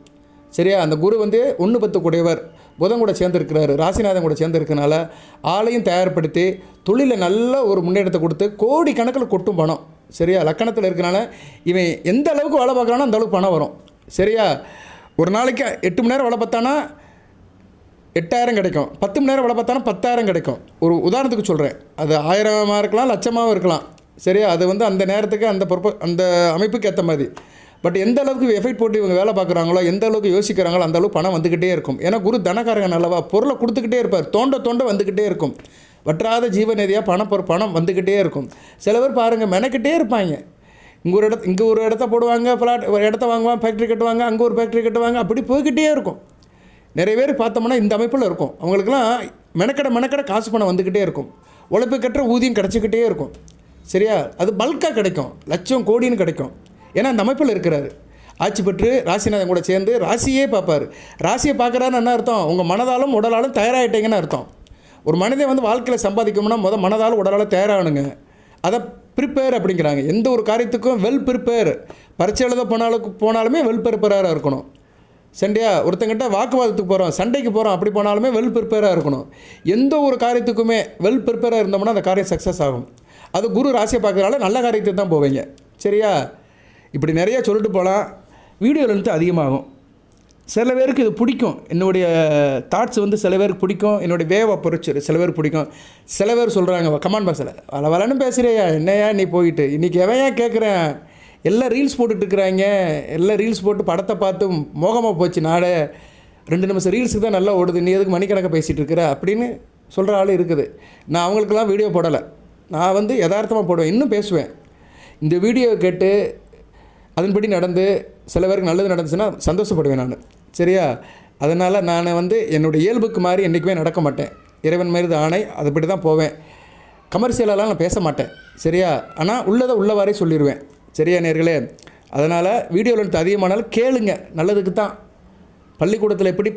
சரியா? அந்த குரு வந்து 1, 10 கூடியவர், புதன் கூட சேர்ந்துருக்கிறாரு, ராசிநாதன் கூட சேர்ந்துருக்கனால ஆளையும் தயார்படுத்தி தொழிலில் நல்ல ஒரு முன்னேற்றத்தை கொடுத்து கோடி கணக்கில் கொட்டும் பணம். சரியா? லக்கணத்தில் இருக்கனால இவன் எந்த அளவுக்கு வேலை பார்க்குறானோ அந்த அளவுக்கு பணம் வரும். சரியா? ஒரு நாளைக்கு 8 மணி நேரம் வேலை பார்த்தானா 8,000 கிடைக்கும், 10 மணி நேரம் வேலை பார்த்தானா 10,000 கிடைக்கும். ஒரு உதாரணத்துக்கு சொல்கிறேன். அது 1000மாக இருக்கலாம், லட்சமாகவும் இருக்கலாம். சரியா? அது வந்து அந்த நேரத்துக்கு அந்த அமைப்புக்கு ஏற்ற மாதிரி. பட் எந்த அளவுக்கு எஃபெக்ட் போட்டு இவங்க வேலை பார்க்குறாங்களோ, எந்த அளவுக்கு யோசிக்கிறாங்களோ அந்த அளவுக்கு பணம் வந்துக்கிட்டே இருக்கும். ஏன்னா குரு தனக்காரங்க நல்லவா, பொருளை கொடுத்துக்கிட்டே இருப்பார், தோண்ட வந்துக்கிட்டே இருக்கும். வற்றாத ஜீவநதியாக பணம் வந்துக்கிட்டே இருக்கும். சில பேர் பாருங்கள் மெனக்கிட்டே இருப்பாங்க. இங்கே ஒரு இடத்த போடுவாங்க, ஃப்ளாட் ஒரு இடத்த வாங்குவாங்க, ஃபேக்ட்ரி கட்டுவாங்க, அங்கே ஒரு ஃபேக்ட்ரி கட்டுவாங்க, அப்படி போய்கிட்டே இருக்கும். நிறைய பேர் பார்த்தோம்னா இந்த அமைப்பில் இருக்கும். அவங்களுக்குலாம் மெனக்கடை காசு பணம் வந்துக்கிட்டே இருக்கும். உழைப்பு கட்டுற ஊதியம் கிடச்சிக்கிட்டே இருக்கும். சரியா? அது பல்காக கிடைக்கும், லட்சம் கோடின்னு கிடைக்கும். ஏன்னா அந்த அமைப்பில் இருக்கிறாரு. ஆட்சி பெற்று ராசிநாதன் கூட சேர்ந்து ராசியே பார்ப்பார். ராசியை பார்க்குறாருன்னு என்ன அர்த்தம்? உங்கள் மனதாலும் உடலாலும் தயாராகிட்டீங்கன்னு அர்த்தம். ஒரு மனிதன் வந்து வாழ்க்கையில் சம்பாதிக்கணும்னா மனதாலும் உடலாலும் தயாராகணுங்க. அதை ப்ரிப்பேர் அப்படிங்கிறாங்க. எந்த ஒரு காரியத்துக்கும் வெல் ப்ரிப்பேர். பரீட்சை எழுத போனாலுமே வெல் ப்ரிப்பேராக இருக்கணும். சண்டையா? ஒருத்தங்கிட்ட வாக்குவாதத்துக்கு போகிறோம், சண்டைக்கு போகிறோம், அப்படி போனாலுமே வெல் ப்ரிப்பேராக இருக்கணும். எந்த ஒரு காரியத்துக்குமே வெல் ப்ரிப்பேராக இருந்தோம்னா அந்த காரியம் சக்ஸஸ் ஆகும். அது குரு ராசியை பார்க்குறதால நல்ல காரியத்துக்கு தான் போவீங்க. சரியா? இப்படி நிறைய சொல்லிட்டு போகலாம். வீடியோ லென்த்து அதிகமாகும். சில பேருக்கு இது பிடிக்கும். என்னுடைய தாட்ஸ் வந்து சில பேருக்கு பிடிக்கும். என்னுடைய வேவ் அப்ரோச் சில பேருக்கு பிடிக்கும். சில பேர் சொல்கிறாங்க கமெண்ட் பாக்ஸில், வளன்னு பேசுகிறியா, என்னையா நீ போயிட்டு இன்றைக்கி எவையா கேட்குறேன், எல்லாம் ரீல்ஸ் போட்டுட்ருக்குறாங்க, எல்லாம் ரீல்ஸ் போட்டு படத்தை பார்த்து மோகமாக போச்சு நாடே, 2 நிமிஷம் ரீல்ஸுக்கு தான் நல்லா ஓடுது, நீ எதுக்கு மணிக்கணக்காக பேசிகிட்டு இருக்கிற அப்படின்னு சொல்கிற ஆள் இருக்குது. நான் அவங்களுக்கெல்லாம் வீடியோ போடலை. நான் வந்து யதார்த்தமாக போடுவேன், இன்னும் பேசுவேன். இந்த வீடியோ கேட்டு அதன்படி நடந்து சில பேருக்கு நல்லது நடந்துச்சுன்னா சந்தோஷப்படுவேன் நான். சரியா? அதனால் நான் வந்து என்னுடைய இயல்புக்கு மாதிரி என்றைக்குமே நடக்க மாட்டேன். இறைவன் மீது ஆணை, அதுபடி தான் போவேன். கமர்ஷியலெலாம் நான் பேச மாட்டேன். சரியா? ஆனால் உள்ளதை உள்ளவாறே சொல்லிடுவேன். சரியா நேர்களே? அதனால் வீடியோவில் எடுத்து அதிகமானாலும் கேளுங்க, நல்லதுக்கு தான். பள்ளிக்கூடத்தில் எப்படி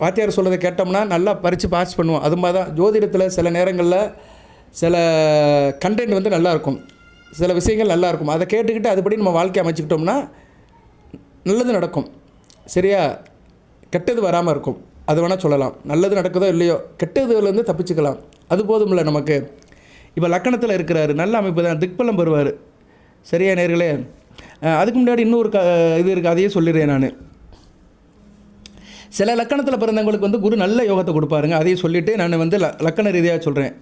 வாத்தியார் சொல்கிறத கேட்டோம்னா நல்லா பறித்து பாஸ் பண்ணுவோம். அது மாதிரி தான் ஜோதிடத்தில் சில நேரங்களில் சில கண்டென்ட் வந்து நல்லாயிருக்கும், சில விஷயங்கள் நல்லாயிருக்கும். அதை கேட்டுக்கிட்டு அதுபடி நம்ம வாழ்க்கையை அமைச்சிக்கிட்டோம்னா நல்லது நடக்கும். சரியா? கெட்டது வராமல் இருக்கும். அது வேணால் சொல்லலாம். நல்லது நடக்குதோ இல்லையோ, கெட்டதுலேருந்து தப்பிச்சுக்கலாம். அது போதும் இல்லை நமக்கு. இப்போ லக்கணத்தில் இருக்கிறாரு, நல்ல அமைப்பு தான், திக்பலம் பெறுவார். சரியா நேர்களே? அதுக்கு முன்னாடி இன்னொரு இது இருக்குது, அதையே சொல்லிடுறேன் நான். சில லக்கணத்தில் பிறந்தவங்களுக்கு வந்து குரு நல்ல யோகத்தை கொடுப்பாருங்க. அதையும் சொல்லிவிட்டு நான் வந்து லக்கண ரீதியாக சொல்கிறேன்.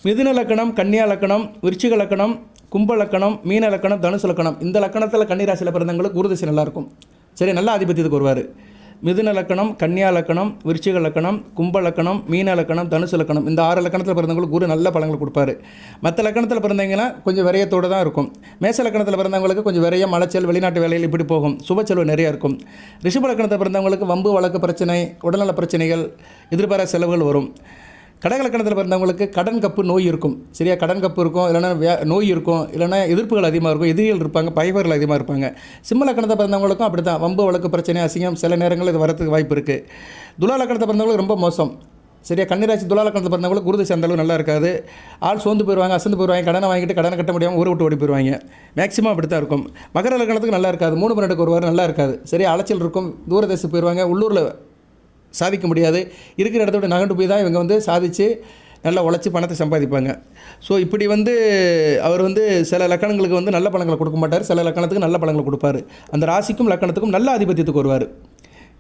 மிதுன லக்கணம், கன்னியா லக்கணம், விருச்சிக லக்கணம், கும்ப லக்கணம், மீன லக்கணம், தனுசு லக்கணம், இந்த லக்கணத்தில் கன்னிராசியில் பிறந்தவங்களுக்கு குரு தசை நல்லாயிருக்கும். சரி, நல்ல ஆதிபத்தியத்துக்கு வருவார். மிதுன லக்கணம், கன்னியா லக்கணம், விருச்சிக லக்கணம், கும்ப லக்கணம், மீன லக்கணம், தனுசு லக்கணம், இந்த 6 லக்கணத்தில் பிறந்தவங்களுக்கு குரு நல்ல பலன்கள் கொடுப்பாரு. மற்ற லக்கணத்தில் பிறந்தவங்கன்னா கொஞ்சம் விரயத்தோடு தான் இருக்கும். மேச லக்கணத்தில் பிறந்தவங்களுக்கு கொஞ்சம் விரயம், மலைச்சல், வெளிநாட்டு வேலையில் இப்படி போகும். சுபச்செலவு நிறையா இருக்கும். ரிஷப லக்கணத்தில் பிறந்தவங்களுக்கு வம்பு, வழக்கு பிரச்சனை, உடல்நல பிரச்சனைகள், எதிர்பாராத செலவுகள் வரும். கடகலக்கணத்தில் பிறந்தவங்களுக்கு கடன் கப்பு நோய் இருக்கும். சரியா? கடன் கப்பு இருக்கும், இல்லைனா நோய் இருக்கும், இல்லைனா எதிர்ப்புகள் அதிகமாக இருக்கும், எதிரிகள் இருப்பாங்க, பகைவர்கள் அதிகமாக இருப்பாங்க. சிம்ம லக்கணத்தை பிறந்தவங்களுக்கும் அப்படி தான், வம்பு, வழக்கு பிரச்சனை, அசிங்கம் சில நேரங்களில் இது வரதுக்கு வாய்ப்பு இருக்குது. துலா லக்கணத்தை பிறந்தவங்களுக்கு ரொம்ப மோசம். சரியா? கன்னிராசி துலா லக்கணத்தில் பிறந்தவங்களுக்கு குரு தசை அந்தளவு நல்லா இருக்காது. ஆள் சோர்ந்து போயிடுவாங்க, அசந்து போயிடுவாங்க, கடனை வாங்கிட்டு கடனை கட்ட முடியாமல் ஊரை விட்டு ஓடி போயிடுவாங்க. மேக்ஸிமம் அப்படி தான் இருக்கும். மகர லக்கணத்துக்கு நல்லா இருக்காது, 3 12 ஒரு வாரம் நல்லா இருக்காது. சரியா? அலைச்சல் இருக்கும், தூரதேசம் போயிடுவாங்க, உள்ளூரில் சாதிக்க முடியாது. இருக்கிற இடத்த விட நகண்டு போய் தான் இவங்க வந்து சாதித்து நல்லா உழைச்சி பணத்தை சம்பாதிப்பாங்க. ஸோ இப்படி வந்து அவர் வந்து சில லக்கணங்களுக்கு வந்து நல்ல பலன்களை கொடுக்க மாட்டார், சில லக்கணத்துக்கு நல்ல பலன்களை கொடுப்பார். அந்த ராசிக்கும் லக்கணத்துக்கும் நல்ல ஆதிபத்தியத்துக்கு வருவார்.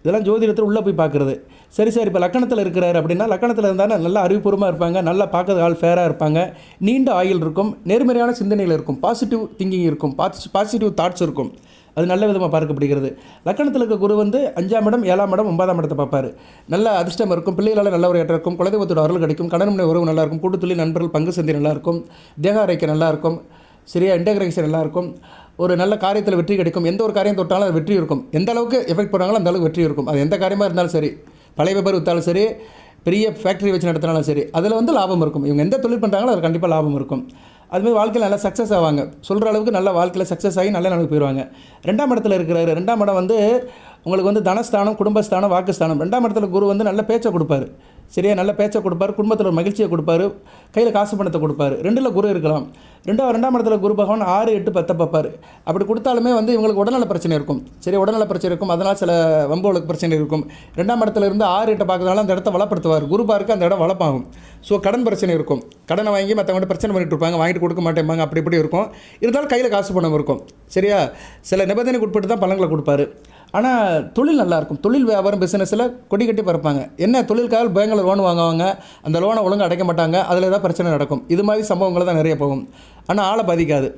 இதெல்லாம் ஜோதிடத்தில் உள்ளே போய் பார்க்குறது. சரி சார், இப்போ லக்கணத்தில் இருக்கிறாரு அப்படின்னா லக்கணத்தில் இருந்தாலும் நல்ல அறிவுபூர்வமாக இருப்பாங்க, நல்லா பார்க்கறது ஆள் ஃபேராக இருப்பாங்க, நீண்ட ஆயுள் இருக்கும், நேர்மறையான சிந்தனைகள் இருக்கும், பாசிட்டிவ் திங்கிங் இருக்கும், பாசிட்டிவ் தாட்ஸ் இருக்கும். அது நல்ல விதமாக பார்க்கப்படுகிறது. லக்கணத்தில் இருக்க குரு வந்து 5ஆம் இடம், 7ஆம் இடம், 9ஆம் இடத்தை பார்ப்பார். நல்ல அதிர்ஷ்டம் இருக்கும், பிள்ளைகளால் நல்ல ஒரு ஏற்றம் இருக்கும், குலதெய்வத்தோட அருள் கிடைக்கும், கடன் உறவு நல்லாயிருக்கும், கூட்டுத்தொழில் நண்பர்கள் பங்கு சந்தை நல்லாயிருக்கும், தேக ஆரோக்கியம் நல்லாயிருக்கும், சரியா? இன்டகிரேஷன் நல்லாயிருக்கும், ஒரு நல்ல காரியத்தில் வெற்றி கிடைக்கும். எந்த ஒரு காரியம் தொட்டாலும் அது வெற்றி இருக்கும். எந்த அளவுக்கு எஃபெக்ட் போடுறாங்களோ அந்த அளவுக்கு வெற்றி இருக்கும். அது எந்த காரியமாக இருந்தாலும் சரி, பழைய பேப்பர் விற்றாலும் சரி, பெரிய ஃபேக்ட்ரி வச்சு நடத்தினாலும் சரி, அதில் வந்து லாபம் இருக்கும். இவங்க எந்த தொழில் பண்ணுறாங்களோ அதில் கண்டிப்பாக லாபம் இருக்கும். அதுமாதிரி வாழ்க்கையில் நல்லா சக்ஸஸ் ஆவாங்க. சொல்கிற அளவுக்கு நல்ல வாழ்க்கையில் சக்ஸஸ் ஆகி நல்ல நிலைமைக்கு போயிடுவாங்க. 2ஆம் இடத்துல இருக்கிறாரு. 2ஆம் இடம் வந்து உங்களுக்கு வந்து தனஸ்தானம், குடும்பஸ்தானம், வாக்குஸ்தானம். 2ஆம் இடத்துல குரு வந்து நல்ல பேச்சை கொடுப்பாரு. சரியா, நல்ல பேச்சை கொடுப்பாரு, குடும்பத்தில் ஒரு மகிழ்ச்சியை கொடுப்பாரு, கையில் காசு பணத்தை கொடுப்பாரு. 2ல் குரு இருக்கலாம். 2ஆம் இடத்துல குரு பகவான் 6, 8, 10 பார்ப்பார். அப்படி கொடுத்தாலுமே வந்து இவங்களுக்கு உடல்நல பிரச்சனை இருக்கும். சரி, உடல்நல பிரச்சனை இருக்கும். அதனால் சில வம்புகளுக்கு பிரச்சனை இருக்கும். 2ஆம் இடத்துல இருந்து 6, 8 பார்க்கறதுனால அந்த இடத்த வளப்படுத்துவார். குரு பார்க்க அந்த இடம் வளப்பாகும். ஸோ கடன் பிரச்சனை இருக்கும். கடனை வாங்கி மற்றவங்க பிரச்சனை பண்ணிட்டு இருப்பாங்க, வாங்கிட்டு கொடுக்க மாட்டேம்பாங்க, அப்படி இப்படி இருக்கும். இருந்தாலும் கையில் காசு பணம் இருக்கும். சரியா, சில நிபந்தனைக்கு உட்பட்டு தான் பலன்களை கொடுப்பாரு. ஆனால் தொழில் நல்லாயிருக்கும். தொழில் வியாபாரம் பிஸ்னஸில் கொடி கட்டி பறப்பாங்க. என்ன தொழிலுக்காக பேங்கில் லோன் வாங்குவாங்க, அந்த லோனை ஒழுங்காக அடைக்க மாட்டாங்க, அதில் ஏதாவது பிரச்சனை நடக்கும். இது மாதிரி சம்பவங்கள் தான் நிறைய போகும். ஆனால் ஆளை பாதிக்காது.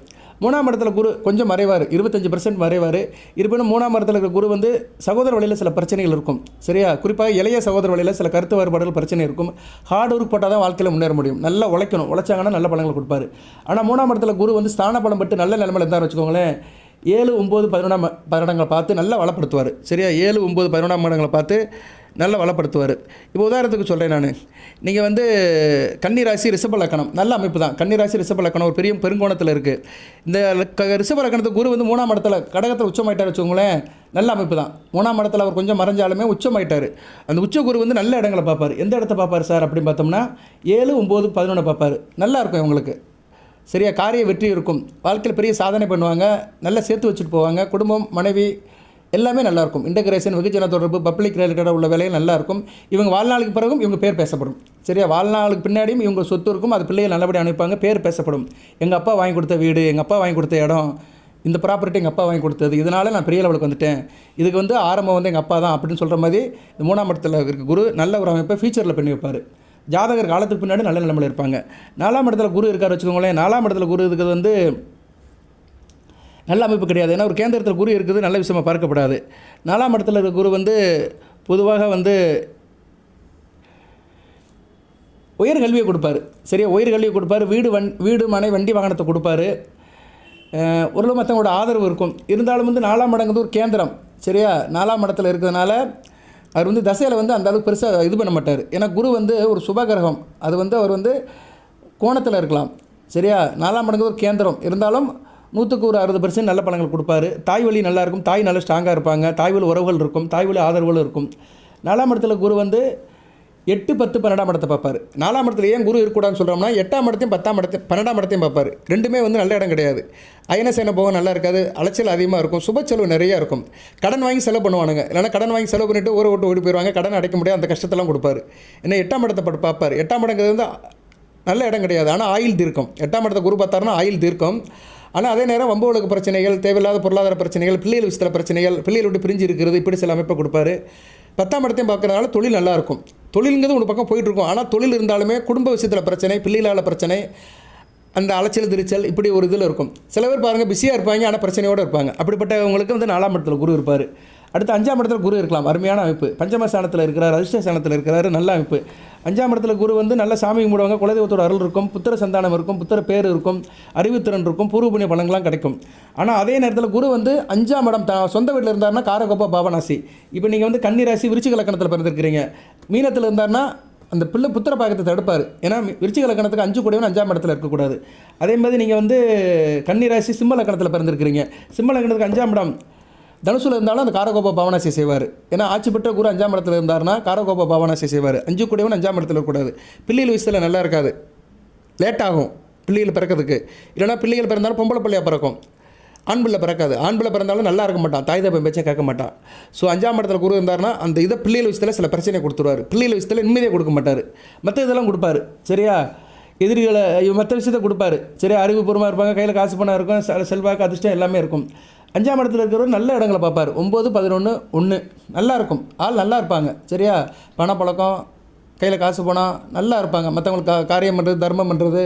3ஆம் இடத்துல குரு கொஞ்சம் மறைவார், 25% மறைவார். இருப்பினும் 3ஆம் இடத்துல இருக்கிற குரு வந்து சகோதர வழியில் சில பிரச்சனைகள் இருக்கும். சரியா, குறிப்பாக இளைய சகோதர வழியில் சில கருத்து வேறுபாடுகள் பிரச்சனை இருக்கும். ஹார்ட் ஒர்க் போட்டால் தான் வாழ்க்கையில் முன்னேற முடியும். நல்லா உழைக்கணும், உழைச்சாங்கன்னா நல்ல பலன்களை கொடுப்பாரு. ஆனால் 3ஆம் இடத்துல குரு வந்து ஸ்தான பலம் பட்டு நல்ல நிலைமையில் இருந்தார் வச்சுக்கோங்களேன், 7, 9, 11 இடங்களை பார்த்து நல்லா வளப்படுத்துவார். சரியா, 7, 9, 11 இடங்களை பார்த்து நல்லா வளப்படுத்துவார். இப்போ உதாரணத்துக்கு சொல்கிறேன் நான், நீங்கள் வந்து கன்னிராசி ரிஷப லக்கணம் நல்ல அமைப்பு தான். கன்னிராசி ரிஷப லக்கணம் ஒரு பெரிய பெருங்கோணத்தில் இருக்குது. இந்த ரிஷப லக்கணத்துக்கு குரு வந்து 3ஆம் இடத்துல கடகத்தில் உச்சமாயிட்டார் வச்சுக்கோங்களேன், நல்ல அமைப்பு தான். 3ஆம் இடத்துல அவர் கொஞ்சம் மறைஞ்சாலுமே உச்சமாயிட்டார். அந்த உச்ச குரு வந்து நல்ல இடங்களை பார்ப்பார். எந்த இடத்த பார்ப்பார் சார் அப்படின்னு பார்த்தோம்னா 7, 9, 11 பார்ப்பார். நல்லா இருக்கும் இவங்களுக்கு. சரியா, காரிய வெற்றி இருக்கும். வாழ்க்கையில் பெரிய சாதனை பண்ணுவாங்க, நல்லா சேர்த்து வச்சுட்டு போவாங்க. குடும்பம், மனைவி எல்லாமே நல்லாயிருக்கும். இன்டகிரேஷன், வெகுஜன தொடர்பு, பப்ளிக் ரிலேட்டடாக உள்ள வேலைகள் நல்லாயிருக்கும். இவங்க வாழ்நாளுக்கு பிறகும் இவங்க பேர் பேசப்படும். சரியா, வாழ்நாளுக்கு பின்னாடியும் இவங்க சொத்து இருக்கும். அது பிள்ளைகள் நல்லபடியாக அனுப்பாங்க, பேர் பேசப்படும். எங்கள் அப்பா வாங்கி கொடுத்த வீடு, எங்கள் அப்பா வாங்கி கொடுத்த இடம், இந்த ப்ராப்பர்ட்டி எங்கள் அப்பா வாங்கி கொடுத்தது, இதனால் நான் பெரிய லெவலுக்கு வந்துட்டேன், இதுக்கு வந்து ஆரம்பம் வந்து எங்கள் அப்பா தான் அப்படின்னு சொல்கிற மாதிரி இந்த 3ஆம் இடத்துல இருக்க குரு நல்ல ஒரு அமைப்பை ஃபியூச்சரில் பண்ணி வைப்பார். ஜாதகர் காலத்துக்கு பின்னாடி நல்ல நிலைமையில் இருப்பாங்க. 4ஆம் இடத்துல குரு இருக்கார் வச்சுக்கோங்களேன், 4ஆம் இடத்துல குரு இருக்கிறது வந்து நல்ல அமைப்பு கிடையாது. ஏன்னா ஒரு கேந்திரத்தில் குரு இருக்குது, நல்ல விஷயமாக பார்க்கப்படாது. 4ஆம் இடத்துல இருக்கிற குரு வந்து பொதுவாக வந்து உயர்கல்வியை கொடுப்பாரு. சரியா, உயர்கல்வியை கொடுப்பாரு. வீடு மனை வண்டி வாகனத்தை கொடுப்பாரு. ஓரளவு மற்றவங்களோட ஆதரவு இருக்கும். இருந்தாலும் வந்து 4ஆம் இடங்கிறது ஒரு கேந்திரம். சரியா, 4ஆம் இடத்துல இருக்கிறதுனால அவர் வந்து தசையில் வந்து அந்த அளவுக்கு பெருசாக இது பண்ண மாட்டார். ஏன்னா குரு வந்து ஒரு சுபகிரகம். அது வந்து அவர் வந்து கோணத்தில் இருக்கலாம். சரியா, 4ஆம் இடங்கிறது ஒரு கேந்திரம். இருந்தாலும் 100க்கு ஒரு 60% நல்ல பலன்கள் கொடுப்பாரு. தாய் வழி நல்லாயிருக்கும், தாய் நல்லா ஸ்ட்ராங்காக இருப்பாங்க, தாய் வழி உறவுகள் இருக்கும், தாய் வழி ஆதரவுகள் இருக்கும். 4ஆம் இடத்துல குரு வந்து 8, 10, 12ஆம் இடத்தை பார்ப்பார். 4ஆம் இடத்துல ஏன் குரு இருக்கக்கூடாதுன்னு சொல்கிறோம்னா 8ஆம் இடத்தையும் 10ஆம் இடத்தையும் 12ஆம் இடத்தையும் பார்ப்பார். ரெண்டுமே வந்து நல்ல இடம் கிடையாது. அயனசேன போக நல்லா இருக்காது, அலைச்சல் அதிகமாக இருக்கும், சுப செலவு நிறையா இருக்கும். கடன் வாங்கி செலவு பண்ணுவானுங்க. இல்லைனா கடன் வாங்கி செலவு பண்ணிவிட்டு ஊரை விட்டு ஓடி போயிடுவாங்க. கடன் அடைக்க முடியாது, அந்த கஷ்டத்தெல்லாம் கொடுப்பாரு. ஏன்னா 8ஆம் இடத்தை பார்ப்பார். 8ஆம் இடங்கிறது வந்து நல்ல இடம் கிடையாது. ஆனால் ஆயில் தீர்க்கும். 8ஆம் இடத்தை குரு பார்த்தாருன்னா ஆயில் தீர்க்கும். ஆனால் அதே நேரம் வம்புகளுக்கு பிரச்சனைகள், தேவையில்லாத பொருளாதார பிரச்சனைகள், பிள்ளைகள் விஷயத்தில் பிரச்சனைகள், பிள்ளைகள் விட்டு பிரிஞ்சு இருக்கிறது, இப்படி சில அமைப்பை கொடுப்பாரு. 10ஆம் இடத்தையும் பார்க்கறதுனால தொழில் நல்லாயிருக்கும். தொழிலுங்கிறது ஒரு பக்கம் போயிட்டுருக்கும். ஆனால் தொழில் இருந்தாலுமே குடும்ப விஷயத்தில் பிரச்சனை, பிள்ளைகளால் பிரச்சனை, அந்த அலைச்சல் திருச்சல் இப்படி ஒரு இதில் இருக்கும். சில பேர் பாருங்கள் பிஸியாக இருப்பாங்க, ஆனால் பிரச்சனையோடு இருப்பாங்க. அப்படிப்பட்டவங்களுக்கு வந்து 4ஆம் இடத்துல குரு இருப்பார். அடுத்து 5ஆம் இடத்துல குரு இருக்கலாம். அருமையான அமைப்பு. பஞ்சமஸ்தானத்தில் இருக்கிறார், அதிர்ஷ்டஸ்தானத்தில் இருக்கிறாரு, நல்ல அமைப்பு. 5ஆம் இடத்துல குரு வந்து நல்ல சாமி கும்பிடுவாங்க, குலதெய்வத்தோட அருள் இருக்கும், புத்திர சந்தானம் இருக்கும், புத்திர பேர் இருக்கும், அறிவுத்திறன் இருக்கும், பூர்வ புண்ணிய பலன்கள்லாம் கிடைக்கும். ஆனால் அதே நேரத்தில் குரு வந்து 5ஆம் இடம் சொந்த வீட்டில் இருந்தாருன்னா காரகோப்பா பாவனாசி. இப்போ நீங்கள் வந்து கன்னிராசி விருச்சிக லக்கணத்தில் பிறந்திருக்கிறீங்க, மீனத்தில் இருந்தாருன்னா அந்த பிள்ளை புத்திர பாகத்தை தடுப்பார். ஏன்னா விருச்சிக லக்கணத்துக்கு 5 கூடவன் 5ஆம் இடத்துல இருக்கக்கூடாது. அதே மாதிரி நீங்கள் வந்து கன்னிராசி சிம்ம லக்கணத்தில் பிறந்திருக்கிறீங்க, சிம்ம லக்கணத்துக்கு 5ஆம் இடம் தனுசுல இருந்தாலும் அந்த காரகோப பாவனாசி செய்வார். ஏன்னா ஆட்சி பெற்ற குரு 5ஆம் இடத்துல இருந்தாருன்னா காரகோப பாவனாசி செய்வார். 5 கூடவன் 5ஆம் இடத்துல இருக்கக்கூடாது. பிள்ளைகள் விஷயத்தில் நல்லா இருக்காது, லேட் ஆகும் பிள்ளைகள் பிறக்கிறதுக்கு. இல்லைனா பிள்ளைகள் பிறந்தாலும் பொம்பளை பிள்ளையாக பிறக்கும், ஆண் பிள்ளை பிறக்காது. ஆண் பிள்ளை பிறந்தாலும் நல்லா இருக்க மாட்டான், தாய் தப்பன் பேச்சை கேட்க மாட்டான். ஸோ 5ஆம் இடத்துல குரு இருந்தாருன்னா அந்த இதை பிள்ளைகள் விஷயத்தில் சில பிரச்சனையை கொடுத்துருவார். பிள்ளைகள் விஷயத்தில் நிம்மதியை கொடுக்க மாட்டார், மற்ற இதெல்லாம் கொடுப்பாரு. சரியா, எதிரிகளை மற்ற விஷயத்தை கொடுப்பாரு. சரியா, அறிவுபூர்வமாக இருப்பாங்க, கையில் காசு பணம் இருக்கும், செல்வாக்கு அதிர்ஷ்டம் எல்லாமே இருக்கும். 5ஆம் இடத்துல இருக்கிறவர் நல்ல இடங்களை பார்ப்பார். 9, 11, 1 நல்லா இருக்கும். ஆள் நல்லா இருப்பாங்க. சரியா, பணப்பழக்கம், கையில் காசு பணம் நல்லா இருப்பாங்க. மற்றவங்களுக்கு காரியம் பண்ணுறது, தர்மம் பண்ணுறது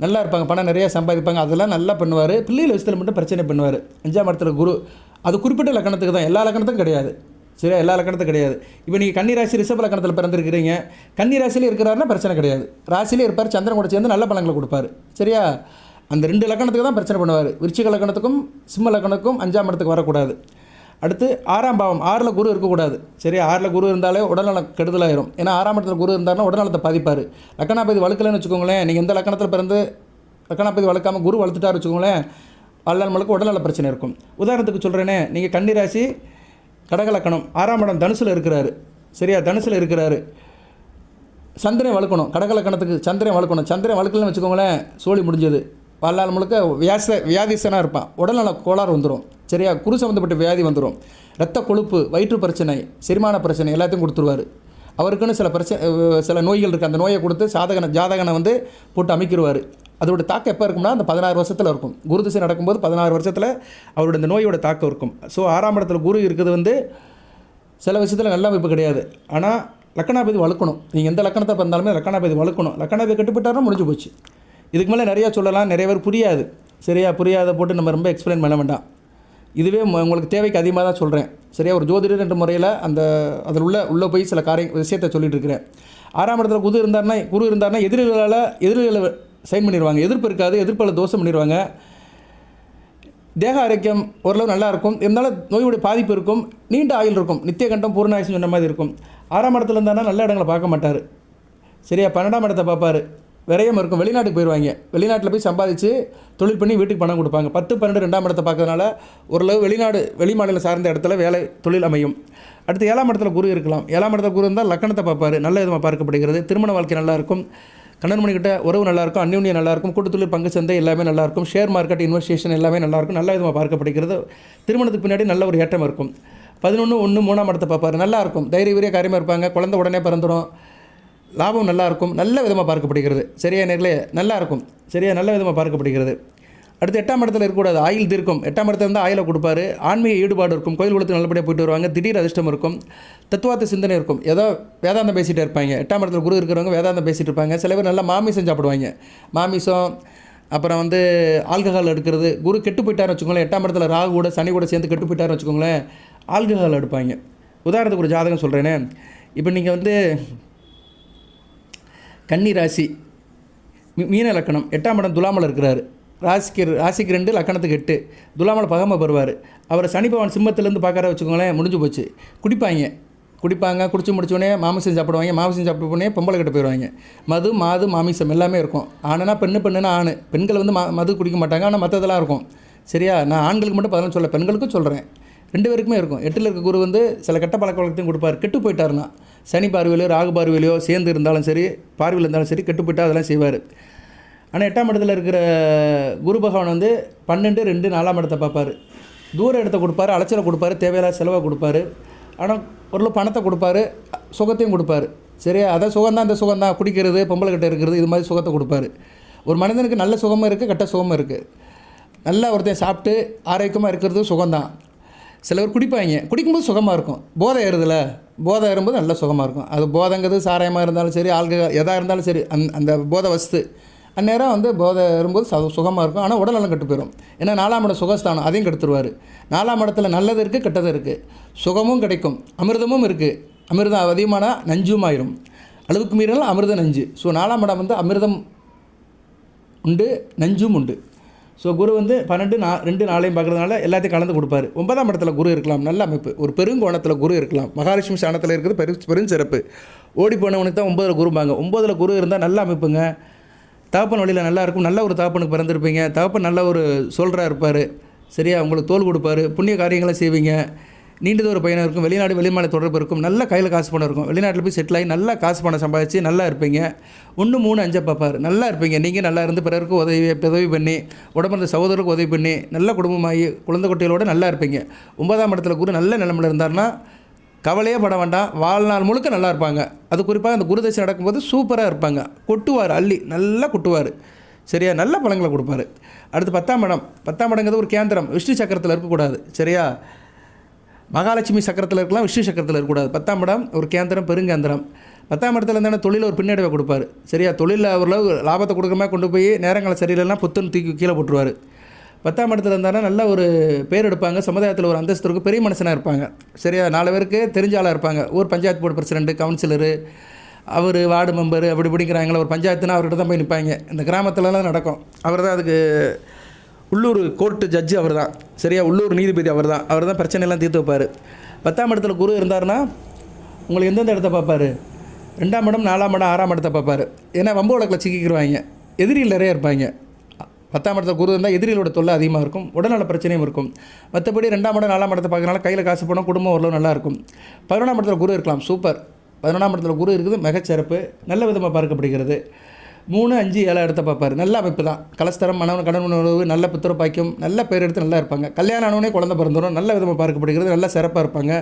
நல்லா இருப்பாங்க. பணம் நிறையா சம்பாதிப்பாங்க, அதெல்லாம் நல்லா பண்ணுவார். பிள்ளைகள் விஷயத்தில் மட்டும் பிரச்சனை பண்ணுவார். 5ஆம் இடத்துல குரு அது குறிப்பிட்ட லக்கணத்துக்கு தான், எல்லா லக்கணத்துக்கும் கிடையாது. சரியா, எல்லா லக்கணத்துக்கும் கிடையாது. இப்போ நீங்கள் கன்னிராசி ரிஷப லக்கணத்தில் பிறந்திருக்கிறீங்க, கன்னிராசிலே இருக்கிறாருன்னா பிரச்சனை கிடையாது. ராசிலே இருப்பார், சந்திரன் கூட சேர்ந்து நல்ல பலன்களை கொடுப்பார். சரியா, அந்த 2 லக்கணத்துக்கு தான் பிரச்சனை பண்ணுவார். விருச்சிக லக்கணத்துக்கும் சிம்ம லக்கணத்துக்கும் 5ஆம் இடத்துக்கு வரக்கூடாது. அடுத்து 6ஆம் பாவம் 6ல் குரு இருக்கக்கூடாது. சரியா, 6ல் குரு இருந்தாலே உடல்நலம் கெடுதலாயிரும். ஏன்னா 6ஆம் இடத்துல குரு இருந்தாருன்னா உடல்நலத்தை பாதிப்பார். லக்கணாபதி வழுக்கலைன்னு வச்சுக்கோங்களேன், நீங்கள் எந்த லக்கணத்தில் பிறந்து லக்கணாபதி வளர்க்காமல் குரு வளர்த்துட்டாரு வச்சுக்கோங்களேன், வாழ்நாள் உடல்நல பிரச்சனை இருக்கும். உதாரணத்துக்கு சொல்கிறேனே, நீங்கள் கன்னிராசி கடக லக்கணம் 6ஆம் இடம் தனுசில் இருக்கிறாரு. சரியா, தனுசில் இருக்கிறாரு, சந்திரன் வளர்க்கணும். கடக லக்கணத்துக்கு சந்திரன் வளர்க்கணும். சந்திரன் வளர்க்கலன்னு வச்சுக்கோங்களேன், சோழி முடிஞ்சது. வாழ்நாள் முழுக்க வியாதிசனாக இருப்பான். உடல்நல கோளாறு வந்துடும். சரியா, குரு சம்மந்தப்பட்ட வியாதி வந்துடும். ரத்த கொழுப்பு, வயிற்று பிரச்சனை, செரிமான பிரச்சனை எல்லாத்தையும் கொடுத்துருவார். அவருக்குன்னு சில நோய்கள் இருக்குது. அந்த நோயை கொடுத்து ஜாதகனை வந்து போட்டு அமைக்கிடுவார். அதோட தாக்கம் எப்போ இருக்கும்னா அந்த 16 வருஷத்தில் இருக்கும். குரு திசை நடக்கும்போது 16 வருஷத்தில் அவரோட இந்த நோயோட தாக்கம் இருக்கும். ஸோ 6ஆம் இடத்துல குரு இருக்குது வந்து சில விஷயத்தில் நல்ல அமைப்பு கிடையாது. ஆனால் லக்கணாபதி வளர்க்கணும். நீங்கள் எந்த லக்கணத்தை பிறந்தாலுமே லக்கணாபதி வளர்க்கணும். லக்கணாபதி கட்டுப்பட்டாலும் முடிஞ்சு போச்சு. இதுக்கு மேலே நிறையா சொல்லலாம், நிறைய பேர் புரியாது. சரியா, புரியாத போட்டு நம்ம ரொம்ப எக்ஸ்பிளைன் பண்ண வேண்டாம். இதுவே உங்களுக்கு தேவைக்கு அதிகமாக தான் சொல்கிறேன். சரியா, ஒரு ஜோதிடர் என்ற முறையில் அதில் உள்ளே போய் சில விஷயத்தை சொல்லிட்டு இருக்கிறேன். 6ஆம் இடத்துல குரு இருந்தார்னா எதிரிகளை சைன் பண்ணிடுவாங்க. எதிர்ப்பு இருக்காது, எதிர்ப்பில் தோஷம் பண்ணிடுவாங்க. தேக ஆரோக்கியம் ஓரளவு நல்லாயிருக்கும். இருந்தாலும் நோயுடைய பாதிப்பு இருக்கும். நீண்ட ஆயுள் இருக்கும். நித்திய கண்டம் பூர்ணாயுசம் சொன்ன மாதிரி இருக்கும். 6ஆம் இடத்துல இருந்தானா நல்ல இடங்களை பார்க்க மாட்டார். சரியா, 12ஆம் இடத்தை பார்ப்பார். விரயம் இருக்கும். வெளிநாட்டுக்கு போயிடுவாங்க. வெளிநாட்டில் போய் சம்பாதிச்சு தொழில் பண்ணி வீட்டுக்கு பணம் கொடுப்பாங்க. 10, 12, 2ஆம் இடத்தை பார்க்கறதுனால ஓரளவு வெளி மாநிலம் சார்ந்த இடத்துல வேலை தொழில் அமையும். அடுத்து 7ஆம் இடத்துல குரு இருக்கலாம். 7ஆம் இடத்துல குரு இருந்தால் லக்கணத்தை பார்ப்பார். நல்ல விதமாக பார்க்கப்படுகிறது. திருமண வாழ்க்கை நல்லாயிருக்கும். கணவன் மணிக்கிட்ட உறவு நல்லாயிருக்கும். அந்யோன்யம் நல்லாயிருக்கும். கூட்டுத்தொழில் பங்கு சந்தை எல்லாமே நல்லாயிருக்கும். ஷேர் மார்க்கெட் இன்வெஸ்டேஷன் எல்லாமே நல்லாயிருக்கும். நல்ல விதமாக பார்க்கப்படுகிறது. திருமணத்துக்கு பின்னாடி நல்ல ஒரு ஏற்றம் இருக்கும். 11, 1, 3ஆம் இடத்தை பார்ப்பார். நல்லாயிருக்கும். தைரிய வீரிய காரியமாக இருப்பாங்க. குழந்தை உடனே பிறந்துடும். லாபம் நல்லாயிருக்கும். நல்ல விதமாக பார்க்கப்படுகிறது. சரியா நேர்களே, நல்லாயிருக்கும். சரியா, நல்ல விதமாக பார்க்கப்படுகிறது. அடுத்து 8ஆம் இடத்துல இருக்கக்கூடாது. ஆயில் தீர்க்கும். 8ஆம் இடத்துல இருந்தால் ஆயிலை கொடுப்பாரு. ஆன்மீக ஈடுபாடு இருக்கும். கோயில் குளத்துக்கு நல்லபடியாக போயிட்டு வருவாங்க. திடீர் அதிர்ஷ்டம் இருக்கும். தத்துவார்த்த சிந்தனை இருக்கும். ஏதோ வேதாந்தம் பேசிகிட்டே இருப்பாங்க. 8ஆம் இடத்துல குரு இருக்கிறவங்க வேதாந்தம் பேசிகிட்டு இருப்பாங்க. சில பேர் நல்லா மாமிசம் சாப்பிடுவாங்க. மாமிசம், அப்புறம் வந்து ஆல்கஹால் எடுக்கிறது. குரு கெட்டு போயிட்டாருன்னு வச்சுக்கோங்களேன். 8ஆம் இடத்துல ராகு கூட சனி கூட சேர்ந்து கெட்டு போயிட்டாருன்னு வச்சுக்கோங்களேன், ஆல்கஹால் எடுப்பாங்க. உதாரணத்துக்கு ஒரு ஜாதகம் சொல்கிறேனே, இப்போ நீங்கள் வந்து கன்னி ராசி மீன லக்கணம் 8ஆம் இடம் துலாமல் இருக்கிறாரு. ராசிக்கு 2, லக்கணத்துக்கு 8. துலாமல் பகமை பெறுவார். அவரை சனி பகவான் சிம்மத்திலேருந்து பார்க்குற வச்சுக்கோங்களேன், முடிஞ்சு போச்சு. குடிப்பாங்க. குடிச்சு முடிச்சோடனே மாமிசம் சாப்பிடுவாங்க. மாமிசம் சாப்பிட்டு போனே பொம்பளை கிட்ட போயிடுவாங்க. மது, மாமிசம் எல்லாமே இருக்கும். ஆணுனா பெண்ணுனா ஆண். பெண்கள் வந்து மது குடிக்க மாட்டாங்க. ஆனால் மற்றதெல்லாம் இருக்கும். சரியா, நான் ஆண்களுக்கு மட்டும் பதிலும் சொல்ல, பெண்களுக்கும் சொல்கிறேன். 2 பேருக்குமே இருக்கும். 8ல் இருக்க குரு வந்து சில கெட்ட பழக்க வழக்கத்தையும் கொடுப்பார். கெட்டு போயிட்டாருன்னா சனி பார்வையிலையோ ராகு பார்வையிலையோ சேர்ந்து இருந்தாலும் சரி, பார்வையில் இருந்தாலும் சரி, கெட்டு போயிட்டால் அதெல்லாம் செய்வார். ஆனால் 8ஆம் இடத்துல இருக்கிற குரு பகவான் வந்து 12, 2, 4ஆம் இடத்தை பார்ப்பார். தூர இடத்தை கொடுப்பாரு, அலைச்சலை கொடுப்பாரு, தேவையில்லாத செலவை கொடுப்பாரு. ஆனால் ஒரு பணத்தை கொடுப்பாரு, சுகத்தையும் கொடுப்பாரு. சரியா, அதான் சுகம்தான். இந்த சுகம்தான் குடிக்கிறது, பொம்பளை கிட்ட இருக்கிறது, இது மாதிரி சுகத்தை கொடுப்பாரு. ஒரு மனிதனுக்கு நல்ல சுகமும் இருக்குது, கெட்ட சுகமும் இருக்குது. நல்லா ஒருத்தன் சாப்பிட்டு ஆரோக்கியமாக இருக்கிறது சுகம்தான். சில பேர் குடிக்கும்போது சுகமாக இருக்கும். போதை ஏறும்போது நல்ல சுகமாக இருக்கும். அது போதைங்கிறது சாராயமாக இருந்தாலும் சரி, ஆல்கஹால் எதாக இருந்தாலும் சரி, அந்த போதை வஸ்து அந்நேரம் வந்து போதை ஏறும்போது சுகமாக இருக்கும். ஆனால் உடல்நலம் கெட்டு போயிடும். ஏன்னா 4ஆம் இடம் சுகஸ்தானம், அதையும் கெடுத்துருவார். 4ஆம் இடத்துல நல்லது இருக்குது, கெட்டது இருக்குது. சுகமும் கிடைக்கும், அமிர்தமும் இருக்குது. அமிர்தம் அதிகமான நஞ்சும் ஆயிரும். அளவுக்கு மீறினால் அமிர்தம் நஞ்சு. ஸோ 4ஆம் இடம் வந்து அமிர்தம் உண்டு, நஞ்சும் உண்டு. ஸோ குரு வந்து 12, 2, 4 பார்க்குறதுனால எல்லாத்தையும் கலந்து கொடுப்பாரு. 9ஆம் இடத்துல குரு இருக்கலாம். நல்ல அமைப்பு. ஒரு பெருங்கோணத்தில் குரு இருக்கலாம். மகாலட்சுமி ஸ்தானத்தில் இருக்கிறது பெருஞ்சிறப்பு. ஓடி போனவனுக்கு தான் 9ல் குரும்பாங்க. 9ல் குரு இருந்தால் நல்ல அமைப்புங்க. தகப்பன் வழியில் நல்லாயிருக்கும். நல்ல ஒரு தகப்பனுக்கு பிறந்திருப்பீங்க. தகப்பன் நல்ல ஒரு சொல்கிறா இருப்பார். சரியா, உங்களுக்கு தோல் கொடுப்பார். புண்ணிய காரியங்களை செய்வீங்க. நீண்டது ஒரு பயணம் இருக்கும். வெளிநாடு வெளிமாநில தொடர்பு இருக்கும். நல்ல கையில் காசு பணம் இருக்கும். வெளிநாட்டில் போய் செட்டில் ஆகி நல்லா காசு பணம் சம்பாதிச்சு நல்லா இருப்பீங்க. 1, 3, 5 பார்ப்பார். நல்லா இருப்பீங்க. நீங்கள் நல்லா இருந்து பிறருக்கு உதவி பண்ணி, உடம்பு சகோதரருக்கு உதவி பண்ணி, நல்ல குடும்பமாகி குழந்தை குட்டிகளோடு நல்லா இருப்பீங்க. 9ஆம் இடத்துல குரு நல்ல நிலைமையில் இருந்தார்னா கவலையே பட வேண்டாம். வாழ்நாள் முழுக்க நல்லா இருப்பாங்க. அது குறிப்பாக அந்த குருதசை நடக்கும்போது சூப்பராக இருப்பாங்க. கொட்டுவார், அள்ளி நல்லா கொட்டுவார். சரியா, நல்ல பழங்களை கொடுப்பாரு. அடுத்து 10ஆம் இடங்கிறது ஒரு கேந்திரம். விஷ்ணு சக்கரத்தில் இருக்கக்கூடாது. சரியா, மகாலட்சுமி சக்கரத்தில் இருக்கலாம், விஷ்ணு சக்கரத்தில் இருக்கக்கூடாது. 10ஆம் இடம் ஒரு கேந்திரம், பெருங்கேந்திரம். 10ஆம் இடத்துல இருந்தால் தொழில் ஒரு பின்னடைவை கொடுப்பார். சரியா, தொழிலில் ஓரளவு லாபத்தை கொடுக்குற மாதிரி கொண்டு போய் நேரங்களை சரியில்லைன்னா புத்துன்னு தூக்கி கீழே போட்டுருவார். 10ஆம் இடத்துல இருந்தாலும் நல்ல ஒரு பேர் எடுப்பாங்க. சமுதாயத்தில் ஒரு அந்தஸ்து இருக்கும். பெரிய மனுஷனாக இருப்பாங்க. சரியா, 4 பேருக்கு தெரிஞ்ச ஆளாக இருப்பாங்க. ஊர் பஞ்சாயத்து போர்டு பிரசிடென்ட், கவுன்சிலரு, அவர் வார்டு மெம்பரு, அப்படி பிடிக்கிறாங்களே ஒரு பஞ்சாயத்துனா அவர்கிட்ட தான் போய் நிற்பாங்க. இந்த கிராமத்துலலாம் நடக்கும். அவர் தான் அதுக்கு உள்ளூர் கோர்ட்டு ஜட்ஜு அவர் தான். சரியா, உள்ளூர் நீதிபதி அவர் தான் பிரச்சனையெல்லாம் தீர்த்து வைப்பார். 10ஆம் இடத்துல குரு இருந்தாருன்னா உங்களுக்கு எந்தெந்த இடத்த பார்ப்பார்? 2ஆம் இடம், 4ஆம் இடம், 6ஆம் இடத்த பார்ப்பார். ஏன்னா வம்பு வழக்கில் சிக்கிக்கிடுவாங்க, எதிரிகள் நிறைய இருப்பாங்க. 10ஆம் இடத்துல குரு இருந்தால் எதிரிகளோட தொல்லை அதிகமாக இருக்கும், உடல்நல பிரச்சனையும் இருக்கும். மற்றபடி 2ஆம் இடம், 4ஆம் இடத்தை பார்க்கறனால கையில் காசு போனால் குடும்பம் ஓரளவு நல்லாயிருக்கும். 11ஆம் இடத்துல குரு இருக்கலாம், சூப்பர். 11ஆம் இடத்துல குரு இருக்குது, மிகச்சிறப்பு, நல்ல விதமாக பார்க்கப்படுகிறது. 3, 5, 7 இடத்த பார்ப்பார். நல்ல அமைப்பு தான். கலஸ்தரம், மனவன், கடன் உணர்வு, நல்ல புத்திர பாக்கியம், நல்ல பேர் எடுத்து நல்லா இருப்பாங்க. கல்யாணம் ஆனவனே குழந்தை பிறந்தவரும் நல்ல விதமாக பார்க்கப்படுகிறது, நல்ல சிறப்பாக இருப்பாங்க.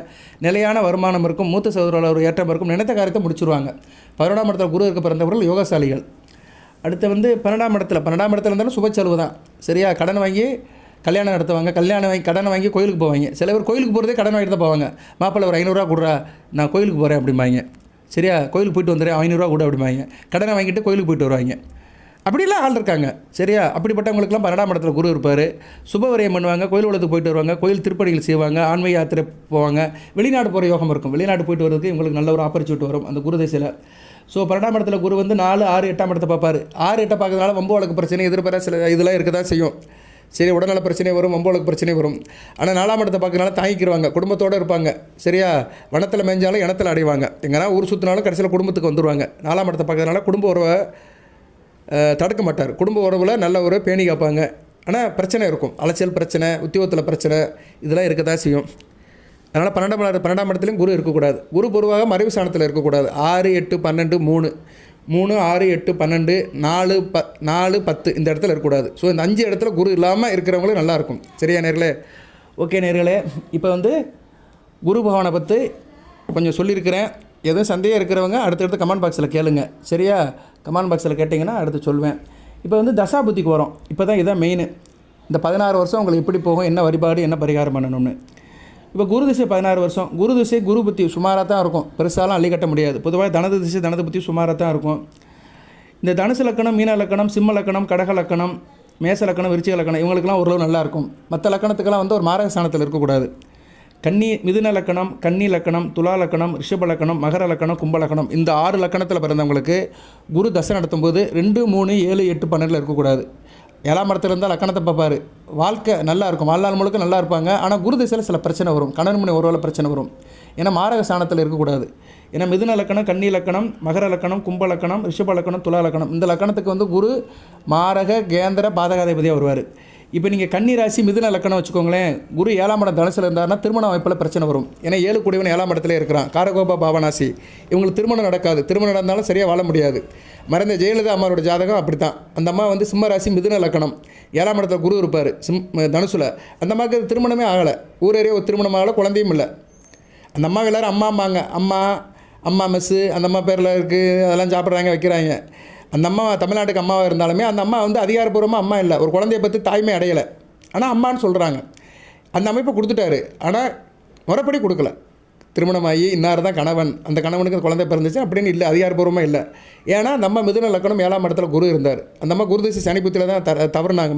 நிலையான வருமானம் இருக்கும், மூத்த சகோதரர்கள் ஒரு ஏற்றம் இருக்கும், நினைத்த காரியத்தை முடிச்சுருவாங்க. 11ஆம் இடத்துல குரு இருக்க பிறந்தவர்கள் யோகசாலிகள். அடுத்து 12ஆம் இடத்துல இருந்தாலும் சுப செலவு தான். சரியா, கடன் வாங்கி கல்யாணம் நடத்துவாங்க, கடன் வாங்கி கோயிலுக்கு போவாங்க. சில பேர் கோயிலுக்கு போகிறதே கடன் வாங்கிட்டு தான் போவாங்க. மாப்பிள்ளை ஒரு 500 ரூபா கொடுறா, நான் கோயிலுக்கு போகிறேன் அப்படிம்பாங்க. சரியா, கோயிலுக்கு போயிட்டு வந்துடுறேன், 500 ரூபா கூட அப்படிம்பாங்க. கடனை வாங்கிட்டு கோயிலுக்கு போயிட்டு வருவாங்க. அப்படிலாம் ஆள் இருக்காங்க. சரியா, அப்படிப்பட்டவங்களுக்குலாம் 12ஆம் இடத்துல குரு இருப்பார். சுபவரியம் பண்ணுவாங்க, கோயில் உலகத்துக்கு போயிட்டு வருவாங்க, கோயில் திருப்பணிகள் செய்வாங்க, ஆன்மீக யாத்திரை போவாங்க, வெளிநாடு போகிற யோகம் இருக்கும். வெளிநாடு போயிட்டு வரதுக்கு இவங்களுக்கு நல்ல ஒரு ஆப்பர்ச்சுனிட்டி வரும் அந்த குரு திசையில். ஸோ 12ஆம் இடத்துல குரு 4, 6, 8ஆம் இடத்தை பார்ப்பார். 6, 8 பார்க்கறதுனால வம்பு வழக்கு பிரச்சனை, எதிர்பார சில இதெல்லாம் இருக்க தான் செய்யும். சரி, உடல்நல பிரச்சனை வரும், வம்பு வழக்கு பிரச்சனை வரும். ஆனால் 4ஆம் இடத்தை பார்க்கறதுனால தாங்கிக்கிடுவாங்க, குடும்பத்தோடு இருப்பாங்க. சரியா, வனத்தில் மேய்ஞ்சாலும் இனத்தில் அடைவாங்க, எங்கன்னா ஊர் சுற்றினாலும் கடைசியில் குடும்பத்துக்கு வந்துடுவாங்க. 4ஆம் இடத்தை பார்க்கறதுனால குடும்ப உறவை தடுக்க மாட்டார், குடும்ப உறவில் நல்ல ஒரு பேணி காப்பாங்க. ஆனால் பிரச்சனை இருக்கும், அலைச்சல் பிரச்சனை, உத்தியோகத்தில் பிரச்சனை, இதெல்லாம் இருக்க தான் செய்யும். அதனால் 12ஆம் இடத்துலையும் குரு இருக்கக்கூடாது. குரு பொதுவாக மறைவு ஸ்தானத்தில் இருக்கக்கூடாது. 6, 8, 12, 3, 6, 8, 12, 4, 10 இந்த இடத்துல இருக்கக்கூடாது. ஸோ இந்த 5 இடத்துல குரு இல்லாமல் இருக்கிறவங்களும் நல்லாயிருக்கும். சரியா நேர்களே? ஓகே நேர்களே, இப்போ குரு பகவானை பற்றி கொஞ்சம் சொல்லியிருக்கிறேன். எதுவும் சந்தேகம் இருக்கிறவங்க அடுத்தடுத்து கமெண்ட் பாக்ஸில் கேளுங்க. சரியா, கமெண்ட் பாக்ஸில் கேட்டிங்கன்னா அடுத்து சொல்வேன். இப்போ தசாபுத்திக்கு வரோம். இப்போ தான் இதான் மெயின். இந்த 16 வருஷம் உங்களுக்கு எப்படி போகும், என்ன வழிபாடு, என்ன பரிகாரம் பண்ணணும்னு. இப்போ குரு திசை 16 வருஷம். குரு திசை குரு புத்தி சுமாராக தான் இருக்கும், பெருசாலாம் அள்ளி கட்ட முடியாது. பொதுவாக தனது திசை தனது புத்தி சுமாராக தான் இருக்கும். இந்த தனுசு லக்கணம், மீன லக்கணம், சிம்ம லக்கணம், கடக லக்கணம், மேச லக்கணம், விருச்சிக லக்கணம் இவங்களுக்குலாம் ஓரளவு நல்லாயிருக்கும். மற்ற லக்கணத்துக்கெல்லாம் ஒரு மாரக ஸ்தானத்தில் இருக்கக்கூடாது. மிதுன லக்கணம், கன்னி லக்கணம், துலா லக்கணம், ரிஷப லக்கணம், மகர லக்கணம், கும்ப லக்கணம் இந்த 6 லக்கணத்தில் பிறந்தவங்களுக்கு குரு தசை நடத்தும் போது 2, 3, 7, 8, 12 இருக்கக்கூடாது. 7ஆம் இடத்துல இருந்தால் லக்கணத்தை பார்ப்பார். வாழ்க்கை நல்லா இருக்கும், வாழ்நாள் முழுக்க நல்லா இருப்பாங்க. ஆனால் குரு திசையில் சில பிரச்சனை வரும், கணவன் மனை ஒருவேளை பிரச்சனை வரும். ஏன்னா மாரக ஸ்தானத்தில் இருக்கக்கூடாது. ஏன்னா மிதுன லக்கணம், கன்னி லக்கணம், மகர லக்கணம், கும்ப லக்கணம், ரிஷப லக்கணம், துலா லக்கணம் இந்த லக்கணத்துக்கு குரு மாரக கேந்திர பாதகாதிபதியாக வருவார். இப்போ நீங்கள் கன்னி ராசி மிதுன லக்கணம் வச்சுக்கோங்களேன், குரு 7ஆம் இடம் தனுசில் இருந்தாருன்னா திருமண வாய்ப்பில் பிரச்சனை வரும். ஏன்னா 7 கூடியவன் 7ஆம் இடத்துல இருக்கிறான், காரகோப பாவனாசி. இவங்களுக்கு திருமணம் நடக்காது, திருமணம் நடந்தாலும் சரியாக வாழ முடியாது. மறைந்த ஜெயலலிதா அம்மாவோட ஜாதகம் அப்படி தான். அந்த அம்மா சிம்ம ராசி மிதுன லக்கணம், 7ஆம் இடத்துல குரு இருப்பார் தனுசில். அந்த அம்மாவுக்கு திருமணமே ஆகலை, ஊரேறிய ஒரு திருமணம் ஆகலை, குழந்தையும் இல்லை. அந்த அம்மா எல்லோரும் அம்மாம்பாங்க, அம்மா மெஸ்ஸு அந்த அம்மா பேரில் இருக்குது, அதெல்லாம் சாப்பிட்றாங்க வைக்கிறாங்க. அந்த அம்மா தமிழ்நாட்டுக்கு அம்மாவாக இருந்தாலுமே அந்த அம்மா அதிகாரப்பூர்வமாக அம்மா இல்லை, ஒரு குழந்தைய பற்றி தாய்மை அடையலை, ஆனால் அம்மான்னு சொல்கிறாங்க. அந்த அமைப்பை கொடுத்துட்டாரு, ஆனால் முறைப்படி கொடுக்கல. திருமணமாகி இன்னார் தான் கணவன், அந்த கணவனுக்கு குழந்தை பிறந்துச்சு அப்படின்னு இல்லை, அதிகாரப்பூர்வமாக இல்லை. ஏன்னா அந்த அம்மா மிதுன லக்கணம் 7ஆம் இடத்துல குரு இருந்தார். அந்த அம்மா குரு திசை சனி புத்தியில் தான் தவறுனாங்க,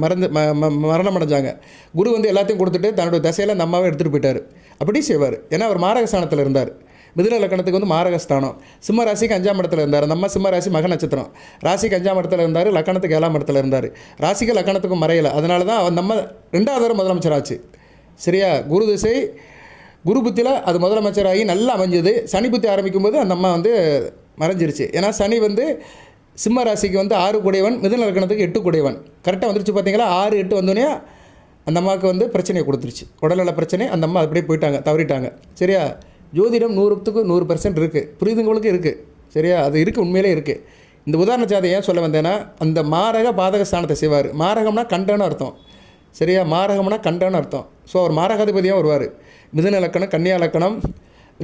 மரணம் அடைஞ்சாங்க. குரு எல்லாத்தையும் கொடுத்துட்டு தன்னோட தசையில் அந்த அம்மாவை எடுத்துகிட்டு போயிட்டார். அப்படி செய்வார், ஏன்னா அவர் மாரகஸ்தானத்தில் இருந்தார். மிதுன லக்கணத்துக்கு மாரகஸ்தானம். சிம்ம ராசிக்கு 5ஆம் இடத்துல இருந்தார். அந்த அம்மா சிம்ம ராசி மக நட்சத்திரம், ராசிக்கு 5ஆம் இடத்துல இருந்தார், லக்கணத்துக்கு 7ஆம் இடத்துல இருந்தார். ராசிக்கு லக்கணத்துக்கும் மறையலை, அதனால தான் அந்த அம்மா 2வது தடவை முதலமைச்சர் ஆச்சு. சரியா, குரு திசை குரு புத்தியில் அது முதலமைச்சராகி நல்லா அமைஞ்சது. சனி புத்தி ஆரம்பிக்கும் போது அந்த அம்மா மறைஞ்சிருச்சு. ஏன்னா சனி சிம்ம ராசிக்கு 6 கூடையவன், மிதுன லக்கணத்துக்கு 8 கூடையவன். கரெக்டாக வந்துருச்சு பார்த்தீங்களா. 6, 8 வந்தோடனே அந்த அம்மாவுக்கு பிரச்சனையை கொடுத்துருச்சு, உடல்நல பிரச்சனை. அந்த அம்மா அப்படியே போயிட்டாங்க, தவறிட்டாங்க. சரியா, ஜோதிடம் 100க்கு 100% இருக்குது, புரியுதுங்களுக்கு இருக்குது. சரியா, அது இருக்குது, உண்மையிலே இருக்குது. இந்த உதாரண ஜாதகம் ஏன் சொல்ல வந்தேன்னா, அந்த மாரக பாதக ஸ்தானத்தை செய்வார். மாரகம்னா கண்டன்னு அர்த்தம். சரியா, மாரகம்னா கண்டன்னு அர்த்தம். ஸோ அவர் மாரகாதிபதியாக வருவார். மிதுன லக்கணம், கன்னியா லக்கணம்,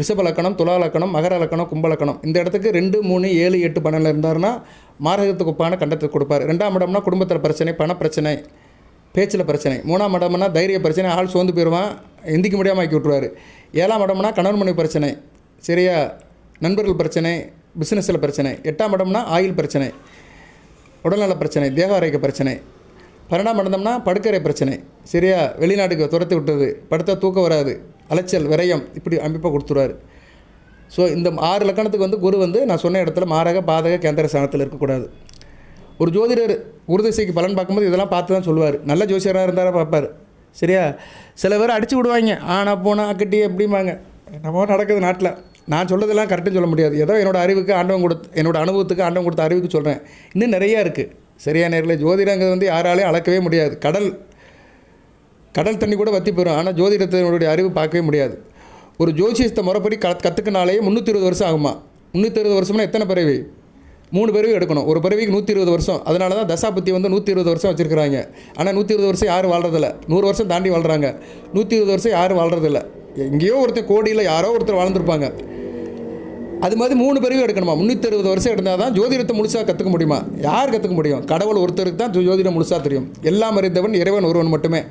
ரிஷப லக்கணம், துலா லக்கணம், மகர லக்கணம், கும்ப லக்கணம் இந்த இடத்துக்கு 2, 3, 7, 8, 12 இருந்தாருன்னா மாரகத்துக்கு ஒப்பான கண்டத்தை கொடுப்பார். 2ஆம் இடம்னா குடும்பத்தில் பிரச்சனை, பணப்பிரச்சனை, பேச்சில் பிரச்சனை. 3ஆம் இடம்னா தைரிய பிரச்சனை, ஆள் சோர்ந்து போயிடுவான், எந்திக்க முடியாமல் ஆக்கி விட்டுருவார். 7ஆம் இடம்னா கணவன் மனைவி பிரச்சனை. சரியா, நண்பர்கள் பிரச்சனை, பிஸ்னஸில் பிரச்சனை. 8ஆம் இடம்னா ஆயில் பிரச்சனை, உடல்நல பிரச்சனை, தேக ஆரோக்கிய பிரச்சனை. 12ஆம் இடம்னா படுக்கறை பிரச்சனை. சரியா, வெளிநாட்டுக்கு துரத்தி விட்டது, படுத்தா தூக்கம் வராது, அலைச்சல், விரயம், இப்படி அமைப்பாக கொடுத்துருவார். ஸோ இந்த 6 லக்கணத்துக்கு குரு நான் சொன்ன இடத்துல மாரக பாதக கேந்திர ஸ்தானத்தில் இருக்கக்கூடாது. ஒரு ஜோதிடர் குருதிசைக்கு பலன் பார்க்கும்போது இதெல்லாம் பார்த்து தான் சொல்லுவார். நல்ல ஜோசியராக இருந்தாலும் பார்ப்பார். சரியா? சில பேர் அடிச்சு விடுவாங்க, ஆனால் போனால் அக்கட்டி எப்படிம்பாங்க. என்னமோ நடக்குது நாட்டில். நான் சொல்கிறதெல்லாம் கரெக்டுன்னு சொல்ல முடியாது. ஏதோ என்னோடய அறிவுக்கு ஆண்டவன் என்னோடய அனுபவத்துக்கு ஆண்டவன் கொடுத்த அறிவுக்கு சொல்கிறேன். இன்னும் நிறையா இருக்குது. சரியா நேரில் ஜோதிடங்கிறது வந்து யாராலையும் அளக்கவே முடியாது. கடல் தண்ணி கூட வற்றி போயிடும். ஆனால் ஜோதிடத்தினுடைய அறிவு பார்க்கவே முடியாது. ஒரு ஜோசியத்தை முறைப்படி கற்றுக்கினாலே 320 வருஷம் ஆகுமா? 320 வருஷம்னா எத்தனை பிறவி? 3 பிறவி எடுக்கணும். ஒரு பிறவிக்கு 120 வருஷம். அதனால தான் தசாபுத்தி வந்து 120 வருஷம் வச்சுருக்கிறாங்க. ஆனால் 120 வருஷம் யாரும் வாழ்றதில்ல. 100 வருஷம் தாண்டி வாழ்கிறாங்க. 120 வருஷம் யாரும் வாழ்றதில்ல. எங்கேயோ ஒருத்தர் கோடியில் யாரோ ஒருத்தர் வாழ்ந்துருப்பாங்க. அது மாதிரி 3 பிறவி எடுக்கணுமா? 360 வருஷம் எடுத்தால் தான் ஜோதிடத்தை முழுசாக கற்றுக்க முடியுமா? யார் கற்றுக்க முடியும்? கடவுள் ஒருத்தருக்கு தான் ஜோதிடம் முழுசாக தெரியும். எல்லாம் அறிந்தவன் இறைவன் ஒருவன் மட்டுமே.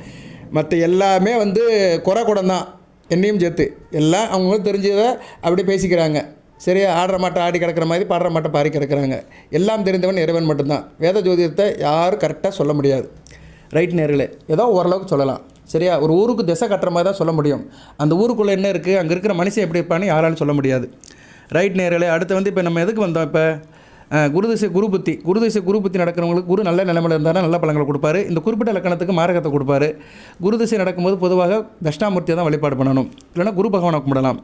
மற்ற எல்லாமே வந்து குடம் தான், என்னையும் சேர்த்து. எல்லாம் அவங்களும் தெரிஞ்சதை அப்படியே பேசிக்கிறாங்க. சரியா? ஆடுற மாட்டை ஆடி கிடக்கிற மாதிரி, பாடுற மாட்டை பாடி கிடக்கிறாங்க. எல்லாம் தெரிந்தவன் இறைவன் மட்டும்தான். வேத ஜோதிடத்தை யாரும் கரெக்டாக சொல்ல முடியாது. ரைட் நேர்களே, ஏதோ ஓரளவுக்கு சொல்லலாம். சரியா? ஒரு ஊருக்கு திசை கட்டுற மாதிரி தான் சொல்ல முடியும். அந்த ஊருக்குள்ளே என்ன இருக்குது, அங்கே இருக்கிற மனுஷன் எப்படி இருப்பான்னு யாராலும் சொல்ல முடியாது. ரைட் நேர்களே, அடுத்து வந்து இப்போ நம்ம எதுக்கு வந்தோம்? இப்போ குருதிசை குரு புத்தி நடக்கிறவங்களுக்கு குரு நல்ல நிலைமையில் இருந்தாலும் நல்ல பலன்களை கொடுப்பாரு. இந்த குறிப்பிட்ட லக்கணத்துக்கு மாரகத்தை கொடுப்பாரு. குருதிசை நடக்கும்போது பொதுவாக தட்சிணாமூர்த்தியை தான் வழிபாடு பண்ணணும். இல்லைனா குரு பகவானை கும்பிடலாம்.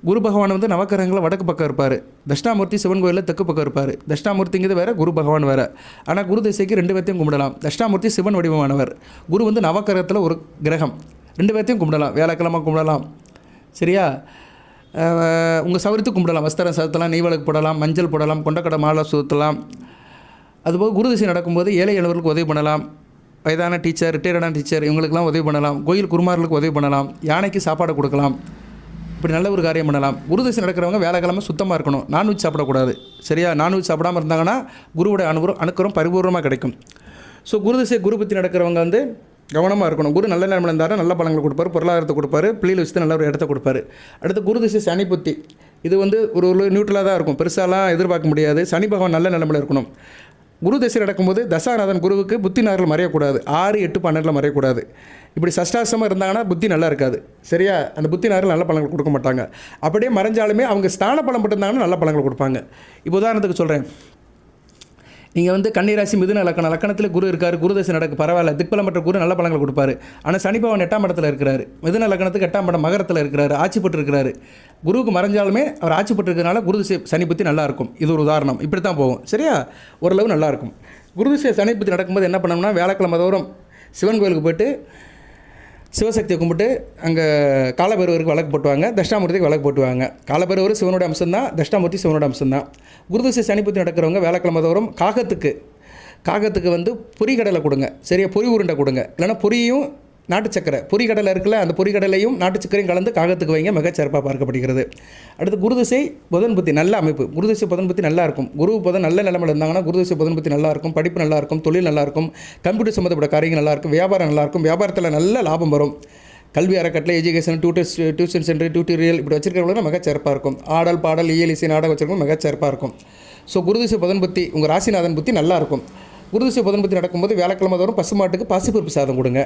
குரு பகவான் வந்து நவக்கிரகங்களில் வடக்கு பக்கம் இருப்பார். தட்சிணாமூர்த்தி சிவன் கோயிலில் தெற்கு பக்கம் இருப்பார். தட்சிணாமூர்த்திங்கிறது வேறு, குரு பகவான் வேறு. ஆனால் குரு திசைக்கு 2 பேர்த்தையும் கும்பிடலாம். தட்சிணாமூர்த்தி சிவன் வடிவமானவர். குரு வந்து நவக்கிரகத்தில் ஒரு கிரகம். 2 பேர்த்தையும் கும்பிடலாம். வியாழக்கிழமை கும்பிடலாம். சரியா? உங்கள் சவரித்து கும்பிடலாம். வஸ்திரம் சதுத்தலாம், நெய்வழக்கு போடலாம், மஞ்சள் போடலாம், கொண்டக்கடை மாலை சுத்தலாம். அதுபோக குரு திசை நடக்கும்போது ஏழை எளியவர்களுக்கு உதவி பண்ணலாம். வயதான டீச்சர், ரிட்டையர்டான டீச்சர் இவங்களுக்கெல்லாம் உதவி பண்ணலாம். கோயில் குருமார்களுக்கு உதவி பண்ணலாம். யானைக்கு சாப்பாடு கொடுக்கலாம். இப்படி நல்ல ஒரு காரியம் பண்ணலாம். குருதிசை நடக்கிறவங்க வேலைக்கிழமை சுத்தமாக இருக்கணும். நான்வெஜ் சாப்பிடக்கூடாது. சரியா? நான்வெஜ் சாப்பிடாமல் இருந்தாங்கன்னா குருவோட அனுக்கிரம் பரிபூர்ணமாக கிடைக்கும். ஸோ குருதிசை குரு பற்றி நடக்கிறவங்க வந்து கவனமாக இருக்கணும். குரு நல்ல நேரத்தில் இருந்தாலும் நல்ல பலன்களை கொடுப்பாரு, பொருளாதாரத்தை கொடுப்பாரு, பிள்ளைகளை வச்சு நல்ல ஒரு இடத்த கொடுப்பாரு. அடுத்து குருதிசை சனி புத்தி. இது வந்து ஒரு நியூட்ரலாக தான் இருக்கும். பெருசாலாம் எதிர்பார்க்க முடியாது. சனி பகவான் நல்ல நிலைமையில் இருக்கணும். குரு திசை நடக்கும்போது தசாநாதன் குருவுக்கு புத்தி நாரில் மறையக்கூடாது. 6, 8, 12 மறையக்கூடாது. இப்படி சஷ்டாசமாக இருந்தாங்கன்னா புத்தி நல்லா இருக்காது. சரியா? அந்த புத்தி நாரில் நல்ல பலன்கள் கொடுக்க மாட்டாங்க. அப்படியே மறைஞ்சாலுமே அவங்க ஸ்தான பலம் பட்டிருந்தாங்கன்னா நல்ல பலன்கள் கொடுப்பாங்க. இப்போ உதாரணத்துக்கு சொல்கிறேன். நீங்கள் வந்து கன்னிராசி மிதுன லக்கணத்தில் குரு இருக்கார். குருதசை நடக்கு பரவாயில்ல. திக்பலம் பெற்ற குரு நல்ல பலன்கள் கொடுப்பாரு. ஆனால் சனி பகவான் 8ஆம் இடத்துல இருக்கிறாரு. மிதுன லக்கணத்துக்கு 8ஆம் இடம் மகரத்தில் இருக்கிறாரு. ஆட்சி பெற்று இருக்கிறாரு. குருவுக்கு மறைஞ்சாலுமே அவர் ஆட்சி பெற்று இருக்கிறனால குருதிசை சனி புத்தி நல்லாயிருக்கும். இது ஒரு உதாரணம். இப்படி தான் போகும். சரியா? ஓரளவு நல்லாயிருக்கும். குருதிசை சனி புத்தி நடக்கும்போது என்ன பண்ணணும்னா, வியாழக்கிழமை தோறும் சிவன் கோயிலுக்கு போய்ட்டு சிவசக்தியை கும்பிட்டு அங்கே காலபைரவருக்கு வழக்கு போட்டுவாங்க. தட்சிணாமூர்த்திக்கு வழக்கு போட்டுவாங்க. காலபைரவர் சிவனோட அம்சம் தான், தட்சிணாமூர்த்தி சிவனோட அம்சம் தான். குருதிசை சனிபுத்தி நடக்கிறவங்க வேலைக்கிழமை தோறும் காகத்துக்கு வந்து பொரிகடலை கொடுங்க. சரியா? பொரி உருண்டை கொடுங்க. இல்லைனா பொரியும் நாட்டு சக்கரை, பொரிகடலை இருக்குல்ல, அந்த பொரிகடலையும் நாட்டு சக்கரையும் கலந்து காகத்துக்கு வைங்க. மிகச்சிறப்பாக பார்க்கப்படுகிறது. அடுத்து குருதிசை புதன் புத்தி நல்ல அமைப்பு. குருதிசை புதன் புத்தி நல்லா இருக்கும். குரு புதன் நல்ல நிலைமையில் இருந்தாங்கன்னா குருதிசை புதன் புத்தி நல்லா இருக்கும். படிப்பு நல்லா இருக்கும். தொழில் நல்லா இருக்கும். கம்ப்யூட்டர் சம்மந்தப்பட்ட காரியங்கள் நல்லா இருக்கும். வியாபாரம் நல்லா இருக்கும். வியாபாரத்தில் நல்ல லாபம் வரும். கல்வி அறக்கட்டளை, எஜுகேஷன், டியூஷன் சென்டர், டியூட்டோரியல் இப்படி வச்சிருக்கிறவங்களுக்கு மிகச்சிறப்பாக இருக்கும். ஆடல், பாடல், இயல், இசை, நாடகம் வச்சிருக்கவங்க மிகச்சிறப்பாக இருக்கும். ஸோ குருதிசை புதன் புத்தி உங்கள் ராசிநாதன் புத்தி நல்லாயிருக்கும். குருதிசை புதன் புத்தி நடக்கும்போது வியாழக்கிழமை தோறும் பசுமாட்டுக்கு பாசிப்பருப்பு சாதம் கொடுங்க.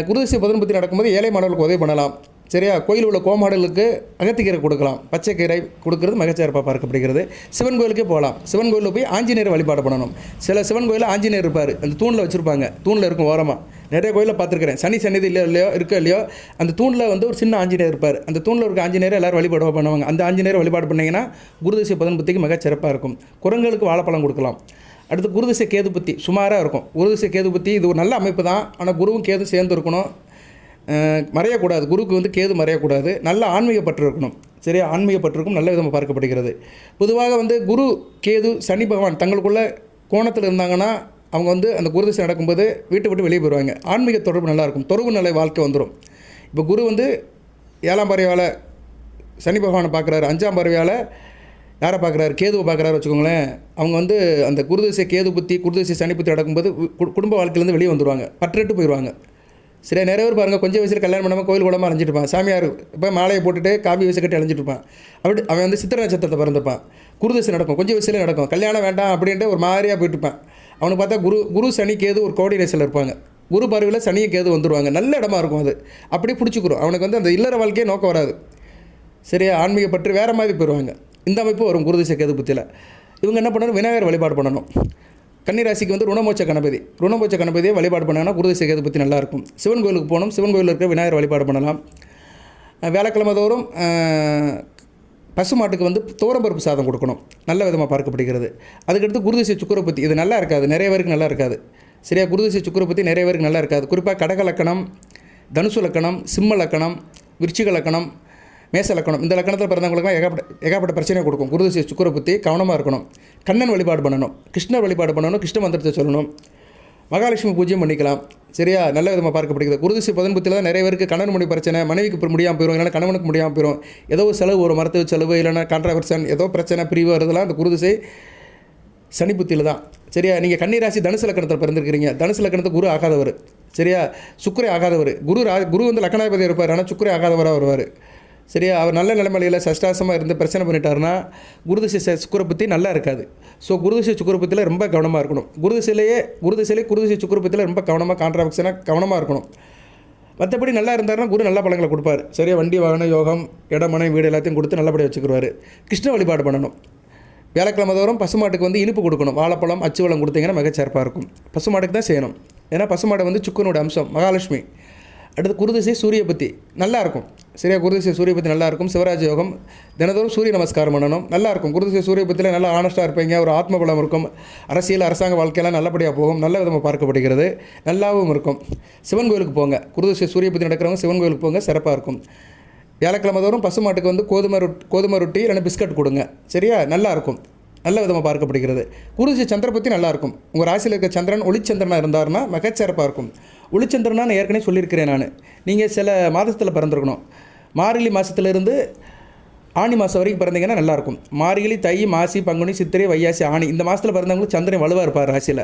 குருதிசை புதன் புத்தி நடக்கும்போது ஏழை மாணவர்களுக்கு உதவி பண்ணலாம். சரியா? கோயில் உள்ள கோமாடுகளுக்கு அகத்திக்கீரை கொடுக்கலாம். பச்சைக்கீரை கொடுக்கறது மிகச்சிறப்பாக பார்க்கப்படுகிறது. சிவன் கோயிலுக்கே போகலாம். சிவன் கோயிலில் போய் ஆஞ்சநேயர் வழிபாடு பண்ணணும். சில சிவன் கோயிலில் ஆஞ்சநேயர் இருப்பார். அந்த தூணில் வச்சுருப்பாங்க. தூணில் இருக்கும் ஓரமாக. நிறைய கோயிலில் பார்த்துருக்கிறேன். சனி சன்னிதி இல்லையோ அந்த தூணில் வந்து ஒரு சின்ன ஆஞ்சநேயர் இருப்பார். அந்த தூணில் இருக்க ஆஞ்சநேயர் எல்லோரும் வழிபாடு பண்ணுவாங்க. அந்த ஆஞ்சநேயர் வழிபாடு பண்ணிங்கன்னா குருதிசை புதன் புத்திக்கு மிகச்சிறப்பாக இருக்கும். குரங்களுக்கு வாழைப்பழம் கொடுக்கலாம். அடுத்து குருதிசை கேது புத்தி சுமாராக இருக்கும். குருதிசை கேது புத்தி இது ஒரு நல்ல அமைப்பு தான். ஆனால் குருவும் கேது சேர்ந்து இருக்கணும். மறையக்கூடாது. குருக்கு வந்து கேது மறையக்கூடாது. நல்ல ஆன்மீகப்பற்று இருக்கணும். சரியா? ஆன்மீகப்பட்டிருக்கும் நல்ல விதமாக பார்க்கப்படுகிறது. பொதுவாக வந்து குரு கேது சனி பகவான் தங்களுக்குள்ள கோணத்தில் இருந்தாங்கன்னா அவங்க வந்து அந்த குருதிசை நடக்கும்போது வீட்டை விட்டு வெளியே போயிடுவாங்க. ஆன்மீக தொடர்பு நல்லாயிருக்கும். தொடர்பு நிலை வாழ்க்கை வந்துடும். இப்போ குரு வந்து 7ஆம் பார்வையால் சனி பகவானை பார்க்குறாரு. 5ஆம் பார்வையால் யாரை பார்க்குறாரு? கேதுவை பார்க்குறாரு வச்சுக்கோங்களேன். அவங்க வந்து அந்த குருதிசை கேது புத்தி, குருதிசை சனி புத்தி நடக்கும்போது குடும்ப வாழ்க்கையிலேருந்து வெளியே வந்துடுவாங்க. பற்றெட்டு போயிடுவாங்க. சரியா? நிறைய பேர் பாருங்கள், கொஞ்சம் வயசில் கல்யாணம் பண்ணாமல் கோயில் கூடமாக அலைஞ்சிட்டு இருப்பான். சாமியார் இப்போ மாலையை போட்டுட்டு காபி வயசு கட்டி அலைஞ்சிட்டு இருப்பான். அவன் வந்து சித்திரை நட்சத்திரத்தை பிறந்திருப்பான். குருதிசை நடக்கும். கொஞ்சம் வயசுல நடக்கும். கல்யாணம் வேண்டாம் அப்படின்ட்டு ஒரு மாதிரியாக போயிட்டு இருப்பான். அவனுக்கு பார்த்தா குரு சனி கேது ஒரு கோஆர்டினேஷனில் இருப்பாங்க. குரு பார்வையில் சனியை கேது வந்துடுவாங்க. நல்ல இடமா இருக்கும். அது அப்படியே பிடிச்சிக்கிறோம். அவனுக்கு வந்து அந்த இல்லற வாழ்க்கையே நோக்கம் வராது. சரியா? ஆன்மீகப்பற்று வேறு மாதிரி போயிடுவாங்க. இந்த அமைப்பு வரும் குருதிசை கேது புத்தியில். இவங்க என்ன பண்ணணும்? விநாயகர் வழிபாடு பண்ணணும். கன்னிராசிக்கு வந்து ருணமோட்ச கணபதியை வழிபாடு பண்ணாங்கன்னா குருதிசை கேது பற்றி நல்லாயிருக்கும். சிவன் கோயிலுக்கு போகணும். சிவன் கோயிலில் இருக்க விநாயகர் வழிபாடு பண்ணலாம். வியாழக்கிழமை தோறும் பசுமாட்டுக்கு வந்து துவரம்பருப்பு சாதம் கொடுக்கணும். நல்ல விதமாக பார்க்கப்படுகிறது. அதுக்கடுத்து குருதிசை சுக்கிர பற்றி இது நல்லா இருக்காது, நிறைய பேருக்கு நல்லா இருக்காது. சரியா, குருதிசை சுக்கிர பற்றி நிறைய பேருக்கு நல்லா இருக்காது. குறிப்பாக கடக லக்கணம், தனுசு லக்கணம், சிம்ம லக்கணம், விருச்சிக லக்கணம், மேச லக்கணம், இந்த லக்கணத்தில் பிறந்தவங்களுக்குலாம் ஏகப்பட்ட பிரச்சனையை கொடுக்கும். குருதிசை சுக்கிர பற்றி கவனமாக இருக்கணும். கண்ணன் வழிபாடு பண்ணணும், கிருஷ்ணர் வழிபாடு பண்ணணும், கிருஷ்ண மந்திரத்தை சொல்லணும், மகாலட்சுமி பூஜையும் பண்ணிக்கலாம். சரியா, நல்ல விதமாக பார்க்கப்படுகிறது. குருதிசை புதன்புத்தியில் தான் நிறைய பேருக்கு கணவன் மனைவி பிரச்சனை, மனைவிக்கு முடியாமல் போயிடும், இல்லைனா கணவனுக்கு முடியாமல் போயிடும். ஏதோ ஒரு செலவு, ஒரு மருத்துவ செலவு, இல்லைனா கான்ட்ராவர்சன், ஏதோ பிரச்சனை, பிரிவு வருதெல்லாம் அந்த குருதிசை சனி புத்தியில் தான். சரியா, நீங்கள் கன்னிராசி தனுசு லக்கணத்தில் பிறந்திருக்கிறீங்க. தனுசு லக்கணத்தை குரு ஆகாதவர். சரியா, சுக்கிரே ஆகாதவர். குரு வந்து லக்கணாதிபதி இருப்பார், ஆனால் சுக்கிரே ஆகாதவராக வருவார். சரியா, அவர் நல்ல நிலைமையில் சஷ்டாசமாக இருந்து பிரச்சனை பண்ணிட்டாருன்னா குருதிசை சுக்கிர புத்தி நல்லா இருக்காது. ஸோ குருதிசை சுக்கிர புத்தியில் ரொம்ப கவனமாக இருக்கணும். குருதிசை சுக்கிர புத்தியில் ரொம்ப கான்ட்ராவர்சனாக கவனமாக இருக்கணும். மற்றபடி நல்லா இருந்தாருன்னா குரு நல்ல பலங்களை கொடுப்பார். சரியா, வண்டி வாகன யோகம், இடமனை வீடு எல்லாத்தையும் கொடுத்து நல்லபடியாக வச்சுக்குருவார். கிருஷ்ண வழிபாடு பண்ணணும். வியாழக்கிழமை தோறும் பசுமாட்டுக்கு வந்து இனிப்பு கொடுக்கணும். வாழைப்பழம், அச்சுவலம் கொடுத்தீங்கன்னா மிகச்சிறப்பாக இருக்கும். பசுமாட்டுக்கு தான் செய்யணும். ஏன்னா பசுமாடு வந்து சுக்கனோட அம்சம், மகாலட்சுமி. அடுத்து குருதிசை சூரிய பற்றி நல்லாயிருக்கும். சரியா, குருதிசை சூரிய பற்றி நல்லாயிருக்கும். சிவராஜ யோகம், தினந்தோறும் சூரிய நமஸ்காரம் பண்ணணும். நல்லாயிருக்கும். குருதிசை சூரிய பற்றியில் நல்லா ஆனஸ்ட்டாக இருப்பீங்க. ஒரு ஆத்ம பலம் இருக்கும். அரசியல், அரசாங்க வாழ்க்கையெல்லாம் நல்லபடியாக போகும். நல்ல விதமாக பார்க்கப்படுகிறது. நல்லாவும் இருக்கும். சிவன் கோயிலுக்கு போங்க. குருதிசை சூரிய பற்றி நடக்கிறவங்க சிவன் கோயிலுக்கு போங்க, சிறப்பாக இருக்கும். வியாழக்கிழமை தோறும் பசுமாட்டுக்கு வந்து கோதுமை ரொட்டி இல்லைன்னா பிஸ்கட் கொடுங்க. சரியா, நல்லாயிருக்கும். நல்ல விதமாக பார்க்கப்படுகிறது. குருதிசை சந்திர பற்றி நல்லாயிருக்கும். உங்கள் ராசியில் இருக்க சந்திரன் ஒளிச்சந்திரனாக இருந்தார்னா மிகச்சிறப்பாக இருக்கும். ஒளிச்சந்திரனா நான் ஏற்கனவே சொல்லியிருக்கிறேன். நீங்கள் சில மாதத்தில் பிறந்திருக்கணும். மார்கழி மாதத்துலேருந்து ஆணி மாதம் வரைக்கும் பிறந்தீங்கன்னா நல்லாயிருக்கும். மார்கழி, தை, மாசி, பங்குனி, சித்திரை, வையாசி, ஆணி இந்த மாதத்தில் பிறந்தவங்களுக்கு சந்திரன் வலுவாக இருப்பார் ராசியில்.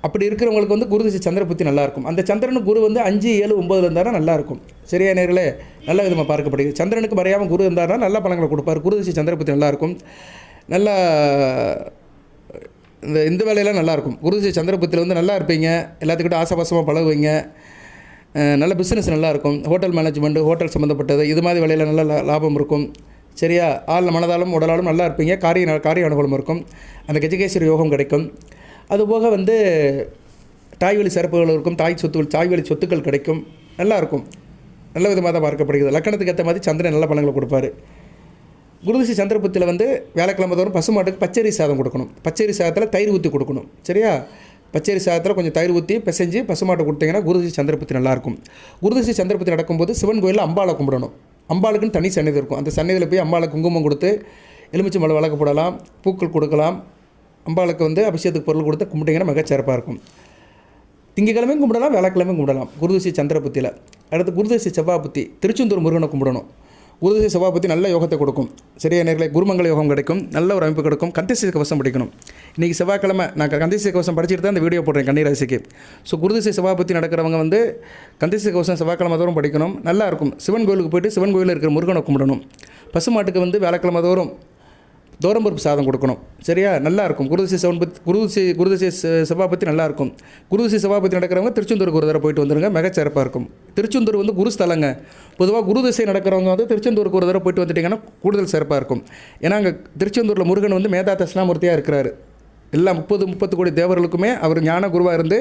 அப்படி இருக்கிறவங்களுக்கு வந்து குருதிசை சந்திர புத்தி நல்லாயிருக்கும். அந்த சந்திரனுக்கு குரு வந்து 5, 7, 9 இருந்தாலும் நல்லாயிருக்கும். சரியா நேர்களே, நல்ல விதமாக பார்க்கப்படுகிறது. சந்திரனுக்கு மறையாமல் குரு இருந்தார்னா நல்ல பலங்களை கொடுப்பார். குருதிசை சந்திர புத்தி நல்லாயிருக்கும். நல்லா இந்த வேலையெல்லாம் நல்லாயிருக்கும். குருதிசை சந்திர புத்தியில் வந்து நல்லா இருப்பீங்க. எல்லாத்துக்கிட்ட ஆசபாசமாக பழகுவீங்க. நல்ல பிஸ்னஸ் நல்லாயிருக்கும். ஹோட்டல் மேனேஜ்மெண்ட்டு, ஹோட்டல் சம்மந்தப்பட்டது இது மாதிரி வேலையில் நல்ல லாபம் இருக்கும். சரியா, மனதாலும் உடலாலும் நல்லா இருப்பீங்க. காரிய அனுகூலம் இருக்கும். அந்த கஜகேஸ்வரி யோகம் கிடைக்கும். அதுபோக வந்து தாய்வழி சிறப்புகள் இருக்கும். தாய்வழி சொத்துக்கள் கிடைக்கும். நல்லாயிருக்கும். நல்ல விதமாக தான் பார்க்கப்படுகிறது. லக்கணத்துக்கு ஏற்ற மாதிரி சந்திரன் நல்ல பலங்களை கொடுப்பார். குருதிசை சந்திரபுத்தியில் வந்து வியாழக்கிழமை தோறும் பசுமாட்டுக்கு பச்சரி சாதம் கொடுக்கணும். பச்சரி சாதத்தில் தயிர் ஊற்றி கொடுக்கணும். சரியா, பச்சரி சாதத்தில் கொஞ்சம் தயிர் ஊற்றி பிசைஞ்சு பசுமாட்டை கொடுத்தீங்கன்னா குருதிசை சந்திரபுத்தி நல்லாயிருக்கும். குருதிசை சந்திரபுத்தி நடக்கும்போது சிவன் கோயிலில் அம்பாளை கும்பிடணும். அம்பாளுக்குன்னு தனி சன்னிதி இருக்கும். அந்த சன்னிதியில் போய் அம்பாளை குங்குமம் கொடுத்து எலுமிச்சம்பழம் வழக்கு போடலாம், பூக்கள் கொடுக்கலாம். அம்பாளுக்கு வந்து அபிஷேகத்துக்கு பொருள் கொடுத்து கும்பிட்டிங்கன்னா மிகச்சிறப்பாக இருக்கும். திங்கக்கிழமையும் கும்பிடலாம், வியாழக்கிழமையும் கும்பிடலாம் குருதிசை சந்திரபுத்தியில். அடுத்து குருதிசை செவ்வாய், திருச்செந்தூர் முருகனை கும்பிடணும். குருதிசை செவ்வாய் நல்ல யோகத்தை கொடுக்கும். சரியா நேர்களை, குருமங்கல யோகம் கிடைக்கும். நல்ல ஒரு அமைப்பு கிடைக்கும். கந்தசை கவசம் படிக்கணும். இன்றைக்கி செவ்வாய்க்கிழமை நான் கந்தசை கவசம் படிச்சுட்டு தான் இந்த வீடியோ போடுறேன் கன்னிராசிக்கு. ஸோ குருதிசை செவ்வாய் நடக்கிறவங்க வந்து கந்தசை கவசம் செவ்வாய்க்கிழமை தோறும் படிக்கணும். நல்லாயிருக்கும். சிவன் கோயிலுக்கு போய்ட்டு சிவன் கோயிலில் இருக்கிற முருகனை கும்பிடணும். பசுமாட்டுக்கு வந்து வியாழக்கிழமை தோறும் தோரம்பருப்பு சாதம் கொடுக்கணும். சரியா, நல்லாயிருக்கும். குருதிசை செவ்வாய் நல்லாயிருக்கும். குருதிசை செவ்வாய் நடக்கிறவங்க திருச்செந்தூருக்கு ஒரு தடவை போயிட்டு வந்துடுங்க, மிகச்சிறப்பாக இருக்கும். திருச்செந்தூர் வந்து குரு ஸ்தலங்க. பொதுவாக குருதிசை நடக்கிறவங்க வந்து திருச்செந்தூருக்கு ஒரு தடவை போயிட்டு வந்துட்டிங்கன்னா கூடுதல் சிறப்பாக இருக்கும். ஏன்னா அங்கே திருச்செந்தூரில் முருகன் வந்து மேதா தட்சிணாமூர்த்தியாக இருக்கிறாரு. எல்லா 30 கோடி தேவர்களுக்குமே அவர் ஞான குருவாக இருந்து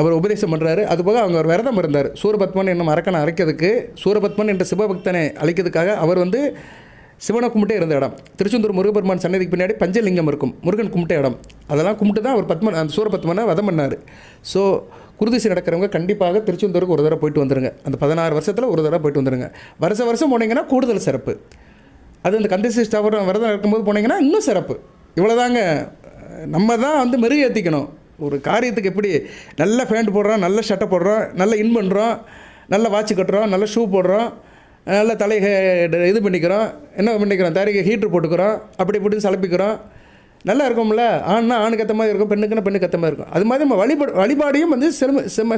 அவர் உபதேசம் பண்ணுறாரு. அதுபோக அவங்க ஒரு விரதம் இருந்தார். சூரபத்மன் என்னும் அரக்கனை அழைக்கிறதுக்கு, சூரபத்மன் என்ற சிவபக்தனை அழைக்கிறதுக்காக அவர் வந்து சிவனை கும்பிட்டே இருந்த இடம். திருச்செந்தூர் முருகபெருமான் சன்னதிக்கு பின்னாடி பஞ்சலிங்கம் இருக்கும். முருகன் கும்பிட்ட இடம். அதெல்லாம் கும்பிட்டு தான் அவர் அந்த சூரபத்மனை வதம் பண்ணார். ஸோ குருதிசை நடக்கிறவங்க கண்டிப்பாக திருச்செந்தூருக்கு ஒரு தடவை போயிட்டு வந்துடுங்க. அந்த 16 வருஷத்தில் ஒரு தடவை போயிட்டு வந்துடுங்க. வருஷம் போனீங்கன்னா கூடுதல் சிறப்பு. அது அந்த கந்தசை ஸ்தாபனம் விரதம் இருக்கும்போது போனீங்கன்னா இன்னும் சிறப்பு. இவ்வளோதாங்க. நம்ம தான் வந்து மெருகேற்றிக்கணும். ஒரு காரியத்துக்கு எப்படி நல்ல பேண்ட் போடுறோம், நல்ல ஷர்ட்டை போடுறோம், நல்ல இன் பண்ணுறோம், நல்ல வாட்ச் கட்டுறோம், நல்ல ஷூ போடுறோம், நல்ல தலையை இது பண்ணிக்கிறோம், என்ன பண்ணிக்கிறோம், தரைக்கு ஹீட்ரு போட்டுக்கிறோம், அப்படி இப்படி சலப்பிக்கிறோம். நல்லா இருக்கும்ல. ஆண்னா ஆணுக்கு ஏற்ற மாதிரி இருக்கும், பெண்ணுக்குன்னா பெண்ணுக்கு ஏற்ற மாதிரி இருக்கும். அது மாதிரி நம்ம வழிபாடையும் வந்து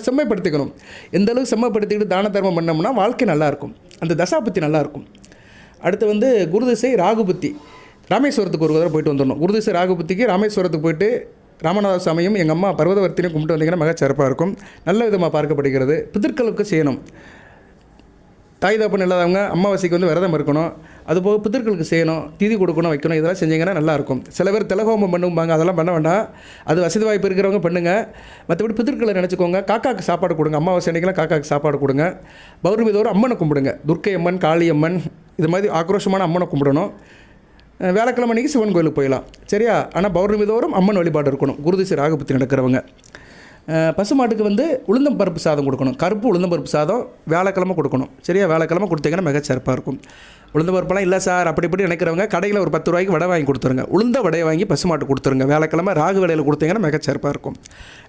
செம்மைப்படுத்திக்கணும். எந்த அளவுக்கு செம்மைப்படுத்திக்கிட்டு தான தர்மம் பண்ணோம்னா வாழ்க்கை நல்லாயிருக்கும். அந்த தசாபுத்தி நல்லாயிருக்கும். அடுத்து வந்து குருதிசை ராகுபுத்தி. ராமேஸ்வரத்துக்கு ஒரு தடவை போயிட்டு வந்துடணும். குருதிசை ராகுபுத்திக்கு ராமேஸ்வரத்துக்கு போயிட்டு ராமநாத சாமியும் எங்கள் அம்மா பர்வதவர்த்தினையும் கும்பிட்டு வந்தீங்கன்னா மிக சிறப்பாக இருக்கும். நல்ல விதமாக பார்க்கப்படுகிறது. பிதர்களுக்கு செய்யணும். தாய் தகப்பன் இல்லாதவங்க அமாவாசைக்கு வந்து விரதம் இருக்கணும். அதுபோக பித்தர்களுக்கு செய்யணும், திதி கொடுக்கணும், வைக்கணும். இதெல்லாம் செஞ்சீங்கன்னா நல்லாயிருக்கும். சில பேர் திலகோமம் பண்ணுவாங்க, அதெல்லாம் பண்ண வேண்டாம். அது வசதி வாய்ப்பு இருக்கிறவங்க பண்ணுங்கள். மற்றபடி பித்தர்களை நினச்சிக்கோங்க. காக்காவுக்கு சாப்பாடு கொடுங்க. அமாவாசை அன்றைக்கெல்லாம் காக்காவுக்கு சாப்பாடு கொடுங்க. பௌர்ணமி தோறும் அம்மனை கும்பிடுங்க. துர்க்கை அம்மன், காளி அம்மன், இது மாதிரி ஆக்ரோஷமான அம்மனை கும்பிடணும். வியாழக்கிழமை அன்றைக்கி சிவன் கோயிலுக்கு போயிடலாம், சரியா? ஆனால் பௌர்ணமி தோறும் அம்மன் வழிபாடு இருக்கணும். குருதிசை ராகுபத்தி நடக்கிறவங்க. பசுமாட்டுக்கு வந்து உளுந்தம் பருப்பு சாதம் கொடுக்கணும். கருப்பு உளுந்தம் பருப்பு சாதம் வியாழக்கிழமை கொடுக்கணும், சரியா? வியாழக்கிழமை கொடுத்தீங்கன்னா மிகச்சிறப்பாக இருக்கும். உளுந்த பருப்பெல்லாம் இல்லை சார் அப்படி இப்படி நினைக்கிறவங்க கடையில் ஒரு 10 ரூபாய்க்கு வடை வாங்கி கொடுத்துருங்க. உளுந்த வடையை வாங்கி பசுமாட்டு கொடுத்துருங்க. வியாழக்கிழமை ராகு வேலையில் கொடுத்தீங்கன்னா மிகச்சிறப்பாக இருக்கும்.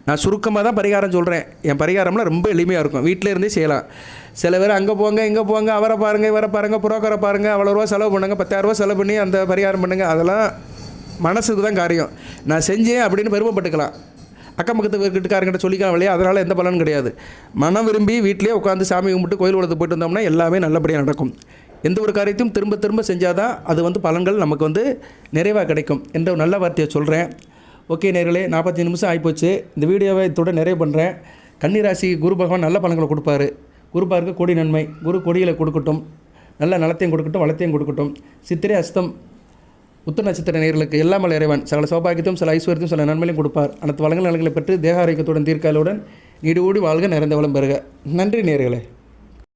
நான் சுருக்கமாக தான் பரிகாரம் சொல்கிறேன். என் பரிகாரம்லாம் ரொம்ப எளிமையாக இருக்கும். வீட்டில் இருந்தே செய்யலாம். சில பேர் அங்கே போங்க இங்கே போங்க, அவரை பாருங்கள் இவரை பாருங்கள், புரோக்கரை பாருங்கள், அவ்வளோ ரூபா செலவு பண்ணுங்கள், 10,000 ரூபா செலவு பண்ணி அந்த பரிகாரம் பண்ணுங்கள். அதெல்லாம் மனசுக்கு தான் காரியம். நான் செஞ்சேன் அப்படின்னு பெருமைப்பட்டுக்கலாம். அக்கம் பக்கத்து வீட்டுக்காரங்கிட்ட சொல்லிக்கலாம் இல்லையா? அதனால் எந்த பலனும் கிடையாது. மனம் விரும்பி வீட்டிலே உட்காந்து சாமி கும்பிட்டு கோயில் குளத்துக்கு போயிட்டு வந்தோம்னா எல்லாமே நல்லபடியாக நடக்கும். எந்த ஒரு காரியத்தையும் திரும்ப திரும்ப செஞ்சால் தான் அது வந்து பலன்கள் நமக்கு வந்து நிறைவாக கிடைக்கும் என்ற ஒரு நல்ல வார்த்தையை சொல்கிறேன். ஓகே நேர்களே, 45 நிமிஷம் ஆகிப்போச்சு. இந்த வீடியோவை இதோட நிறைவு பண்ணுறேன். கன்னிராசி குரு பகவான் நல்ல பலன்களை கொடுப்பாரு. குரு பார்க்க கோடி நன்மை. குரு கொடியில் கொடுக்கட்டும், நல்ல நலத்தையும் கொடுக்கட்டும், வளத்தையும் கொடுக்கட்டும். சித்திரை அஸ்தம் உத்தர நட்சத்திர நேயர்களுக்கு எல்லாம் இறைவன் சகல சௌபாகியத்தையும் சில ஐஸ்வர்யத்தையும் சில நன்மையிலும் கொடுப்பார். அனைத்து வளங்கள் நலன்களை பெற்று தேக ஆரோக்கியத்துடன் தீர்க்காலுடன் நீடு ஓடி வாழ்க, நிறைந்த வளம் பெறுக. நன்றி நேயர்களே.